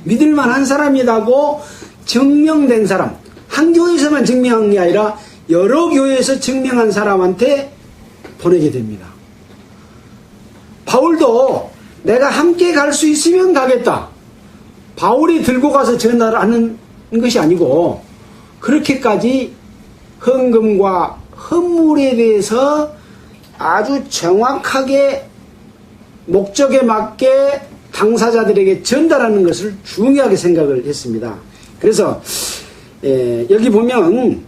S1: 믿을만한 사람이라고 증명된 사람, 한 교회에서만 증명한 게 아니라 여러 교회에서 증명한 사람한테 보내게 됩니다. 바울도 내가 함께 갈 수 있으면 가겠다, 바울이 들고 가서 전달을 하는 것이 아니고 그렇게까지 헌금과 헌물에 대해서 아주 정확하게 목적에 맞게 당사자들에게 전달하는 것을 중요하게 생각을 했습니다. 그래서 여기 보면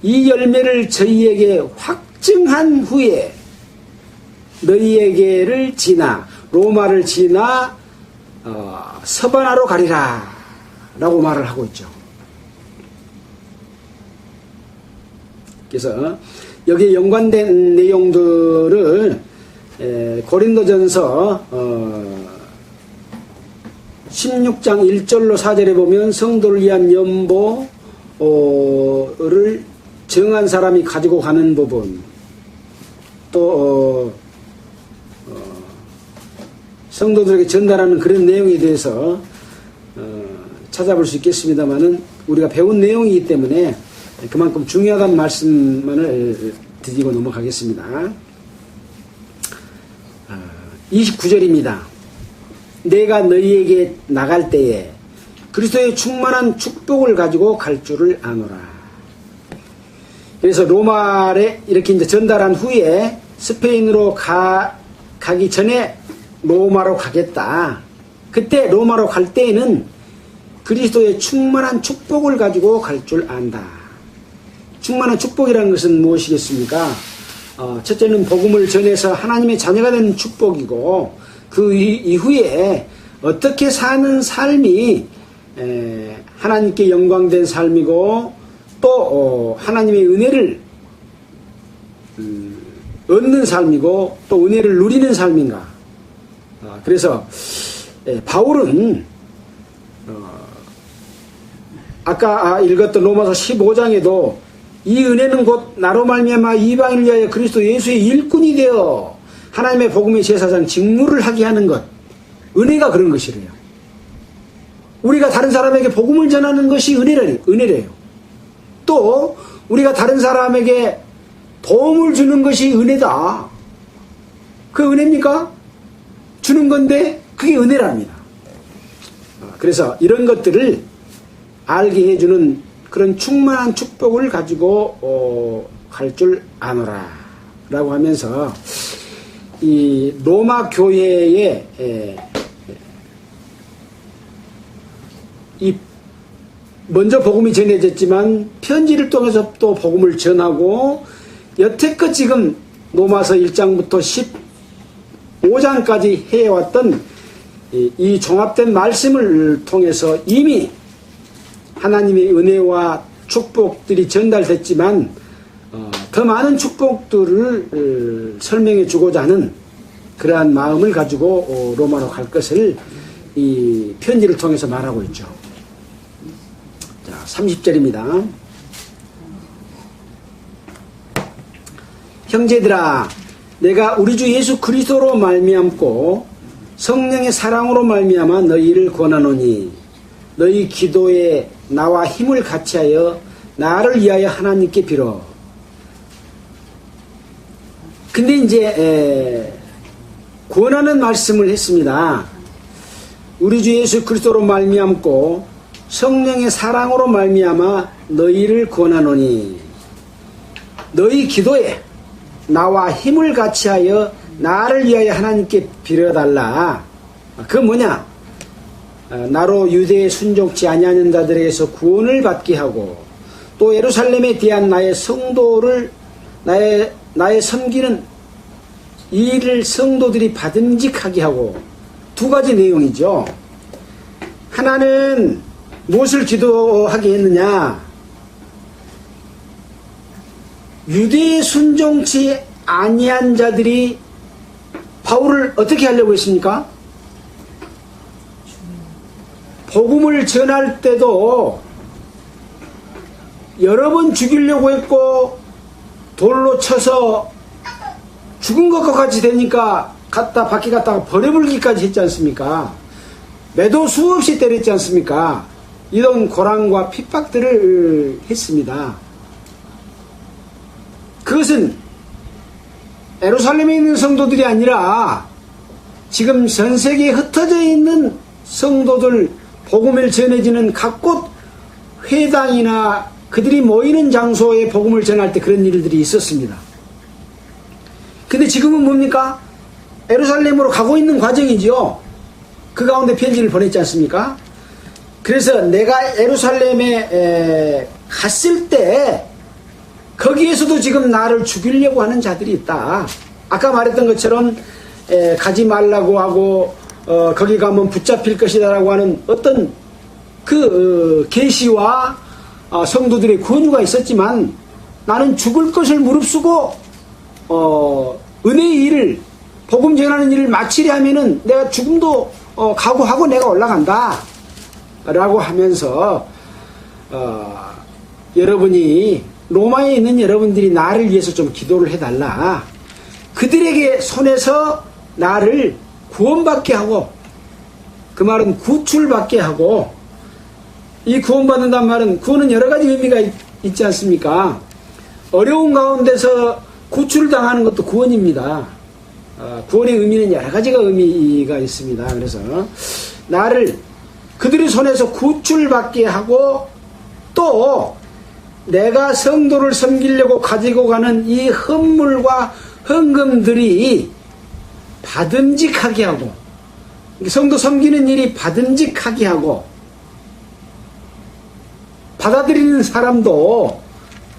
S1: 이 열매를 저희에게 확증한 후에 너희에게를 지나 로마를 지나 서바나로 가리라 라고 말을 하고 있죠. 그래서 여기에 연관된 내용들을 고린도전서 16장 1절로 4절에 보면 성도를 위한 연보를 정한 사람이 가지고 가는 부분, 또 성도들에게 전달하는 그런 내용에 대해서 찾아볼 수 있겠습니다만은 우리가 배운 내용이기 때문에 그만큼 중요하다는 말씀만을 드리고 넘어가겠습니다. 29절입니다. 내가 너희에게 나갈 때에 그리스도의 충만한 축복을 가지고 갈 줄을 아노라. 그래서 로마에 이렇게 이제 전달한 후에 스페인으로 가기 전에 로마로 가겠다. 그때 로마로 갈 때에는 그리스도의 충만한 축복을 가지고 갈 줄 안다. 충만한 축복이라는 것은 무엇이겠습니까? 첫째는 복음을 전해서 하나님의 자녀가 되는 축복이고, 그 이후에 어떻게 사는 삶이 하나님께 영광된 삶이고, 또 하나님의 은혜를 얻는 삶이고, 또 은혜를 누리는 삶인가. 그래서 바울은 아까 읽었던 로마서 15장에도 이 은혜는 곧 나로 말미암아 이방인을 위하여 그리스도 예수의 일꾼이 되어 하나님의 복음의 제사장 직무를 하게 하는 것, 은혜가 그런 것이래요. 우리가 다른 사람에게 복음을 전하는 것이 은혜래요. 또 우리가 다른 사람에게 도움을 주는 것이 은혜다. 그 은혜입니까? 주는 건데 그게 은혜랍니다. 그래서 이런 것들을 알게 해주는 그런 충만한 축복을 가지고 갈 줄 아노라 라고 하면서 이 로마 교회에 이 먼저 복음이 전해졌지만 편지를 통해서 또 복음을 전하고 여태껏 지금 로마서 1장부터 15장까지 해왔던 이 종합된 말씀을 통해서 이미 하나님의 은혜와 축복들이 전달됐지만 더 많은 축복들을 설명해 주고자 하는 그러한 마음을 가지고 로마로 갈 것을 이 편지를 통해서 말하고 있죠. 자, 30절입니다. 형제들아, 내가 우리 주 예수 그리스도로 말미암고 성령의 사랑으로 말미암아 너희를 권하노니 너희 기도에 나와 힘을 같이하여 나를 위하여 하나님께 빌어. 근데 이제 권하는 말씀을 했습니다. 우리 주 예수 그리스도로 말미암고 성령의 사랑으로 말미암아 너희를 권하노니 너희 기도에 나와 힘을 같이하여 나를 위하여 하나님께 빌어달라. 그 뭐냐? 나로 유대에 순종치 아니하는 자들에게서 구원을 받게 하고 또 예루살렘에 대한 나의 성도를 나의 섬기는 이 일을 성도들이 받음직하게 하고, 두 가지 내용이죠. 하나는 무엇을 기도하게 했느냐? 유대에 순종치 아니한 자들이 바울을 어떻게 하려고 했습니까? 복음을 전할 때도 여러 번 죽이려고 했고 돌로 쳐서 죽은 것과 같이 되니까 밖에 갔다가 버려불기까지 했지 않습니까? 매도 수없이 때렸지 않습니까? 이런 고난과 핍박들을 했습니다. 그것은 예루살렘에 있는 성도들이 아니라 지금 전 세계에 흩어져 있는 성도들, 복음을 전해지는 각곳 회당이나 그들이 모이는 장소에 복음을 전할 때 그런 일들이 있었습니다. 근데 지금은 뭡니까? 예루살렘으로 가고 있는 과정이지요. 그 가운데 편지를 보냈지 않습니까? 그래서 내가 예루살렘에 갔을 때 거기에서도 지금 나를 죽이려고 하는 자들이 있다. 아까 말했던 것처럼 가지 말라고 하고 거기 가면 붙잡힐 것이다라고 하는 어떤 그 계시와 성도들의 권유가 있었지만 나는 죽을 것을 무릅쓰고 은혜의 일을 복음 전하는 일을 마치려 하면은 내가 죽음도 각오하고 내가 올라간다 라고 하면서 여러분이 로마에 있는 여러분들이 나를 위해서 좀 기도를 해달라. 그들에게 손에서 나를 구원받게 하고, 그 말은 구출받게 하고, 이 구원받는다는 말은 구원은 여러 가지 의미가 있지 않습니까? 어려운 가운데서 구출당하는 것도 구원입니다. 구원의 의미는 여러 가지가 의미가 있습니다. 그래서 나를 그들의 손에서 구출받게 하고, 또 내가 성도를 섬기려고 가지고 가는 이 헌물과 헌금들이 받음직하게 하고, 성도 섬기는 일이 받음직하게 하고, 받아들이는 사람도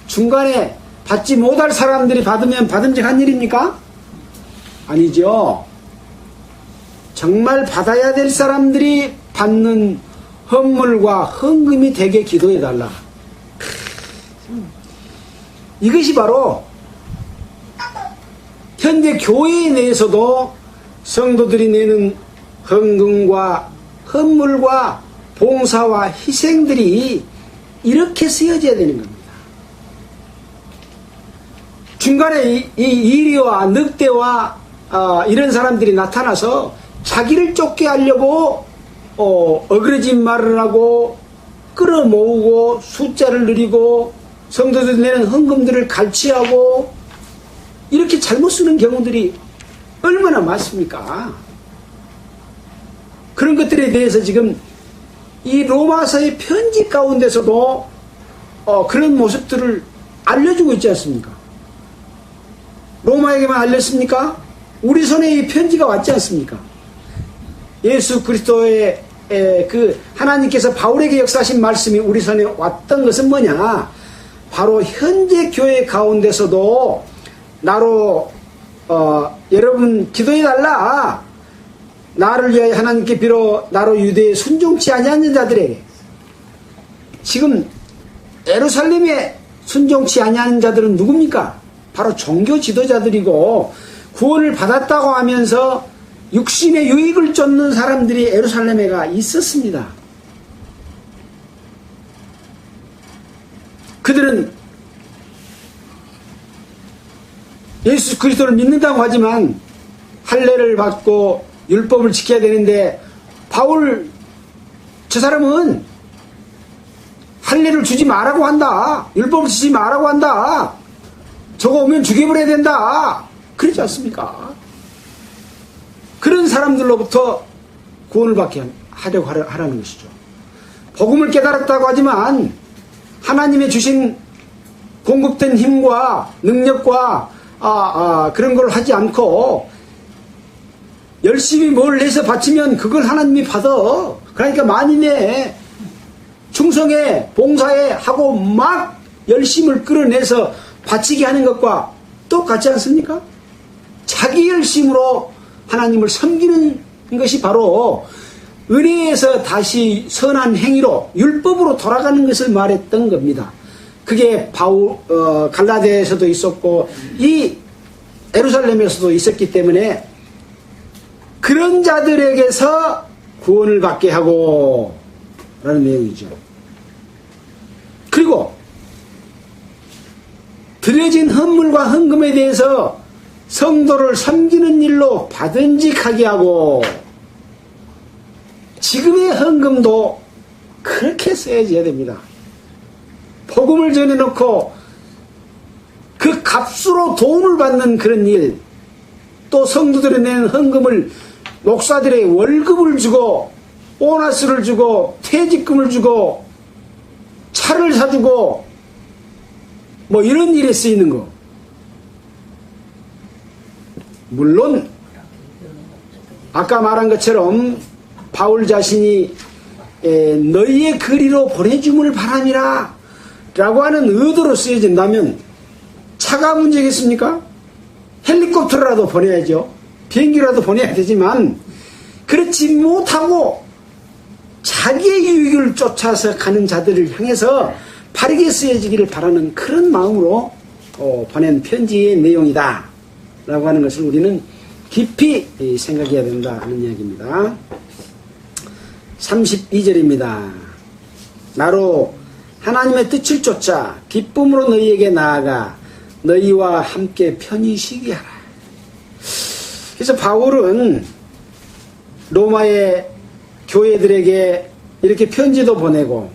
S1: 중간에 받지 못할 사람들이 받으면 받음직한 일입니까? 아니죠. 정말 받아야 될 사람들이 받는 헌물과 헌금이 되게 기도해달라. 이것이 바로 현재 교회 내에서도 성도들이 내는 헌금과 헌물과 봉사와 희생들이 이렇게 쓰여져야 되는 겁니다. 중간에 이 이리와 늑대와 이런 사람들이 나타나서 자기를 쫓게 하려고 어그러진 말을 하고 끌어모으고 숫자를 늘리고 성도들 내는 헌금들을 갈취하고 이렇게 잘못 쓰는 경우들이 얼마나 많습니까? 그런 것들에 대해서 지금 이 로마서의 편지 가운데서도 그런 모습들을 알려주고 있지 않습니까? 로마에게만 알렸습니까? 우리 손에 이 편지가 왔지 않습니까? 예수 그리스도의 그 하나님께서 바울에게 역사하신 말씀이 우리 손에 왔던 것은 뭐냐? 바로 현재 교회 가운데서도 나로 여러분 기도해달라. 나를 위하여 하나님께 빌어 나로 유대에 순종치 아니하는 자들에게. 지금 예루살렘에 순종치 아니하는 자들은 누굽니까? 바로 종교 지도자들이고 구원을 받았다고 하면서 육신의 유익을 쫓는 사람들이 예루살렘에가 있었습니다. 그들은 예수 그리스도를 믿는다고 하지만 할례를 받고 율법을 지켜야 되는데 바울 저 사람은 할례를 주지 말라고 한다. 율법을 지지 말라고 한다. 저거 오면 죽여버려야 된다. 그러지 않습니까? 그런 사람들로부터 구원을 받게 하려고 하라는 것이죠. 복음을 깨달았다고 하지만 하나님의 주신 공급된 힘과 능력과 그런 걸 하지 않고 열심히 뭘 해서 바치면 그걸 하나님이 받아. 그러니까 만인의 충성에 봉사에 하고 막 열심을 끌어내서 바치게 하는 것과 똑같지 않습니까? 자기 열심으로 하나님을 섬기는 것이 바로 은혜에서 다시 선한 행위로 율법으로 돌아가는 것을 말했던 겁니다. 그게 갈라디아에서도 있었고 이 예루살렘에서도 있었기 때문에 그런 자들에게서 구원을 받게 하고 라는 내용이죠. 그리고 드려진 헌물과 헌금에 대해서 성도를 섬기는 일로 받음직하게 하고 지금의 헌금도 그렇게 써야져야 됩니다. 복음을 전해놓고 그 값으로 돈을 받는 그런 일, 또 성도들이 내는 헌금을 목사들의 월급을 주고 보너스를 주고 퇴직금을 주고 차를 사주고 뭐 이런 일에 쓰이는 거. 물론 아까 말한 것처럼 바울 자신이 너희의 거리로 보내줌을 바람이라 라고 하는 의도로 쓰여진다면 차가 문제겠습니까? 헬리콥터라도 보내야죠. 비행기라도 보내야 되지만 그렇지 못하고 자기의 유익을 쫓아서 가는 자들을 향해서 바르게 쓰여지기를 바라는 그런 마음으로 보낸 편지의 내용이다 라고 하는 것을 우리는 깊이 생각해야 된다 하는 이야기입니다. 32절입니다. 나로 하나님의 뜻을 쫓아 기쁨으로 너희에게 나아가 너희와 함께 편히 쉬게 하라. 그래서 바울은 로마의 교회들에게 이렇게 편지도 보내고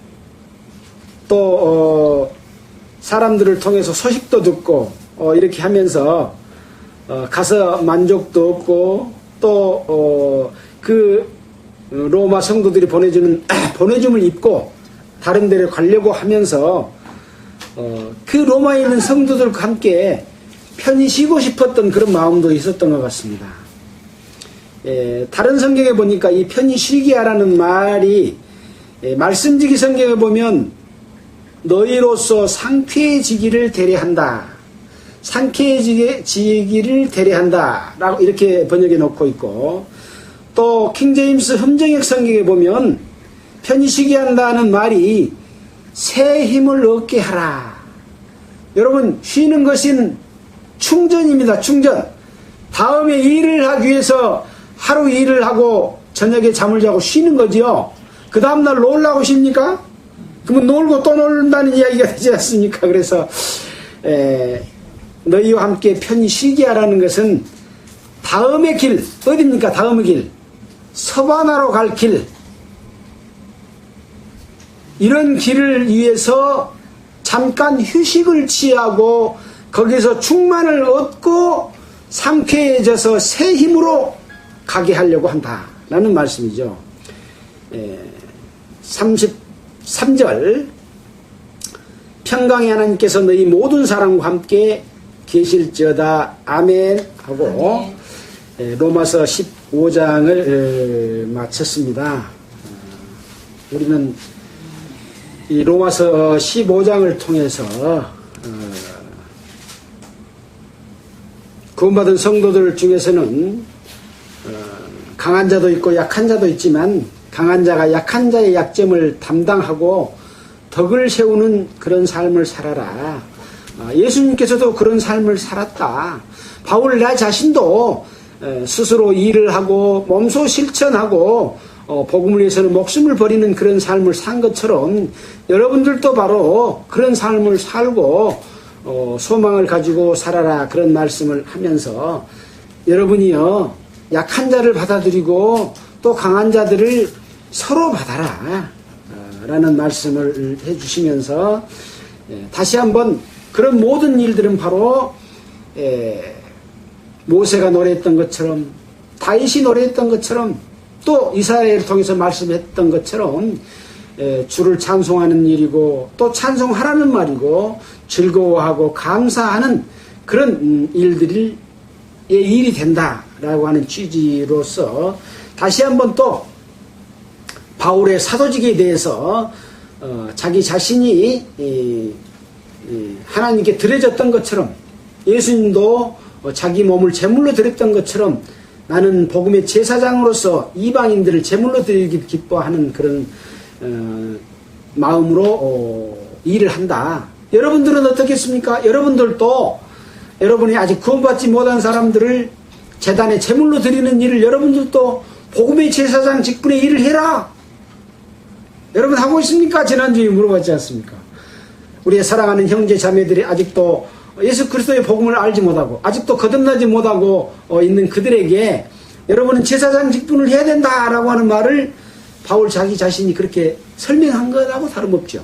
S1: 또 사람들을 통해서 소식도 듣고 이렇게 하면서 가서 만족도 얻고 또 그 로마 성도들이 보내주는 보내줌을 입고 다른 데를 가려고 하면서 그 로마에 있는 성도들과 함께 편히 쉬고 싶었던 그런 마음도 있었던 것 같습니다. 다른 성경에 보니까 이 편히 쉬게 하라는 말이 말씀지기 성경에 보면 너희로서 상쾌해지기를 대례한다. 상쾌해지기를 대례한다. 라고 이렇게 번역해 놓고 있고 또 킹제임스 흠정역 성경에 보면 편히 쉬게 한다는 말이 새 힘을 얻게 하라. 여러분 쉬는 것은 충전입니다. 충전. 다음에 일을 하기 위해서 하루 일을 하고 저녁에 잠을 자고 쉬는 거지요. 그 다음날 놀라고 쉽니까? 그러면 놀고 또 놀는다는 이야기가 되지 않습니까? 그래서 너희와 함께 편히 쉬게 하라는 것은 다음의 길, 어디입니까? 다음의 길, 서바나로 갈 길, 이런 길을 위해서 잠깐 휴식을 취하고 거기서 충만을 얻고 상쾌해져서 새 힘으로 가게 하려고 한다라는 말씀이죠. 33절 평강의 하나님께서 너희 모든 사람과 함께 계실지어다 아멘 하고 로마서 15장을 마쳤습니다. 우리는 이 로마서 15장을 통해서 구원받은 성도들 중에서는 강한 자도 있고 약한 자도 있지만 강한 자가 약한 자의 약점을 담당하고 덕을 세우는 그런 삶을 살아라. 예수님께서도 그런 삶을 살았다. 바울 나 자신도 스스로 일을 하고 몸소 실천하고 복음을 위해서는 목숨을 버리는 그런 삶을 산 것처럼 여러분들도 바로 그런 삶을 살고 소망을 가지고 살아라 그런 말씀을 하면서 여러분이요 약한 자를 받아들이고 또 강한 자들을 서로 받아라 라는 말씀을 해주시면서 다시 한번 그런 모든 일들은 바로 모세가 노래했던 것처럼 다윗이 노래했던 것처럼 또 이스라엘을 통해서 말씀했던 것처럼 주를 찬송하는 일이고 또 찬송하라는 말이고 즐거워하고 감사하는 그런 일들의 일이 된다라고 하는 취지로서 다시 한번 또 바울의 사도직에 대해서 자기 자신이 하나님께 드려졌던 것처럼 예수님도 자기 몸을 제물로 드렸던 것처럼 나는 복음의 제사장으로서 이방인들을 제물로 드리기 기뻐하는 그런 마음으로 일을 한다. 여러분들은 어떻겠습니까? 여러분들도 여러분이 아직 구원받지 못한 사람들을 제단에 제물로 드리는 일을 여러분들도 복음의 제사장 직분의 일을 해라. 여러분 하고 있습니까? 지난주에 물어봤지 않습니까? 우리의 사랑하는 형제 자매들이 아직도 예수 그리스도의 복음을 알지 못하고 아직도 거듭나지 못하고 있는 그들에게 여러분은 제사장 직분을 해야 된다라고 하는 말을 바울 자기 자신이 그렇게 설명한 것하고 다름없죠.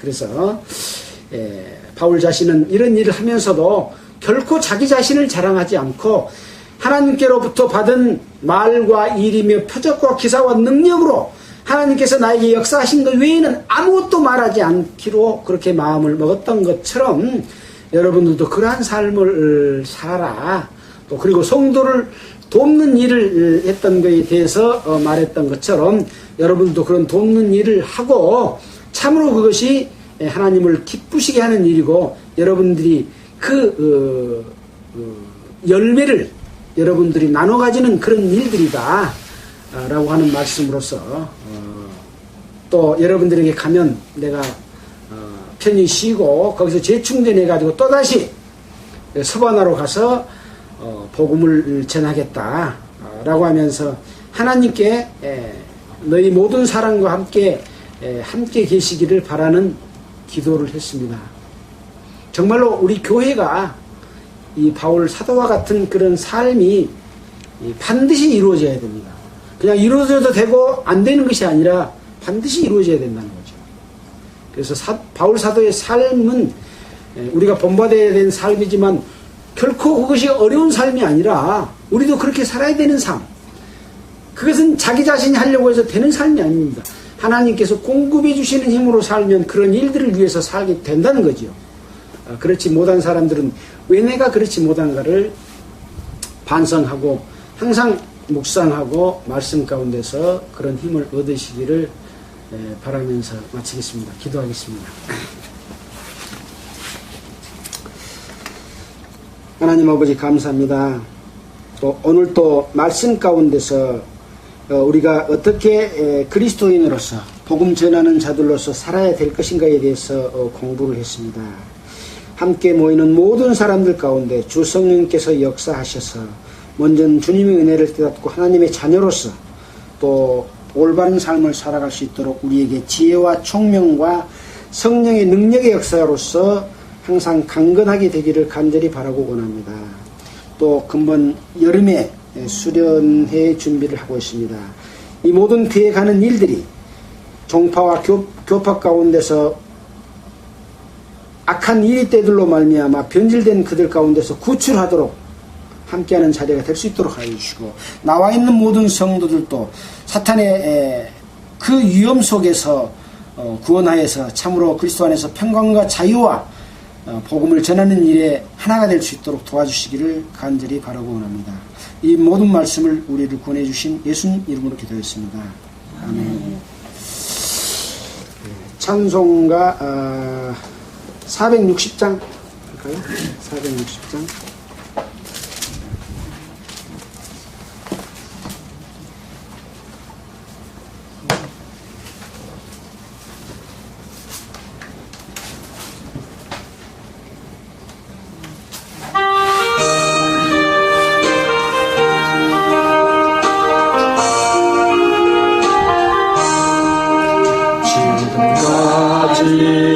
S1: 그래서 바울 자신은 이런 일을 하면서도 결코 자기 자신을 자랑하지 않고 하나님께로부터 받은 말과 일이며 표적과 기사와 능력으로 하나님께서 나에게 역사하신 것 외에는 아무것도 말하지 않기로 그렇게 마음을 먹었던 것처럼 여러분들도 그러한 삶을 살아라. 또 그리고 성도를 돕는 일을 했던 것에 대해서 말했던 것처럼 여러분도 그런 돕는 일을 하고 참으로 그것이 하나님을 기쁘시게 하는 일이고 여러분들이 그 열매를 여러분들이 나눠 가지는 그런 일들이다 라고 하는 말씀으로서 또 여러분들에게 가면 내가 편히 쉬고 거기서 재충전해 가지고 또다시 서바나로 가서 복음을 전하겠다 라고 하면서 하나님께 너희 모든 사랑과 함께 계시기를 바라는 기도를 했습니다. 정말로 우리 교회가 이 바울 사도와 같은 그런 삶이 반드시 이루어져야 됩니다. 그냥 이루어져도 되고 안 되는 것이 아니라 반드시 이루어져야 된다는 거죠. 그래서 바울 사도의 삶은 우리가 본받아야 되는 삶이지만 결코 그것이 어려운 삶이 아니라 우리도 그렇게 살아야 되는 삶. 그것은 자기 자신이 하려고 해서 되는 삶이 아닙니다. 하나님께서 공급해 주시는 힘으로 살면 그런 일들을 위해서 살게 된다는 거지요. 그렇지 못한 사람들은 왜 내가 그렇지 못한가를 반성하고 항상 묵상하고 말씀 가운데서 그런 힘을 얻으시기를 바라면서 마치겠습니다. 기도하겠습니다. 하나님 아버지 감사합니다. 또 오늘 또 말씀 가운데서 우리가 어떻게 그리스도인으로서 복음 전하는 자들로서 살아야 될 것인가에 대해서 공부를 했습니다. 함께 모이는 모든 사람들 가운데 주 성령께서 역사하셔서 먼저 주님의 은혜를 깨닫고 하나님의 자녀로서 또 올바른 삶을 살아갈 수 있도록 우리에게 지혜와 총명과 성령의 능력의 역사로서 항상 강건하게 되기를 간절히 바라고 원합니다. 또 금번 여름에 수련회 준비를 하고 있습니다. 이 모든 교회 가는 일들이 종파와 교파 가운데서 악한 이리떼들로 말미암아 변질된 그들 가운데서 구출하도록 함께하는 자리가 될 수 있도록 하여 주시고 나와 있는 모든 성도들도 사탄의 그 위험 속에서 구원하여서 참으로 그리스도 안에서 평강과 자유와 복음을 전하는 일에 하나가 될 수 있도록 도와주시기를 간절히 바라고 원합니다. 이 모든 말씀을 우리를 구원해 주신 예수님 이름으로 기도했습니다. 아멘. 찬송가 460장 할까요? 460장.
S3: 지금까지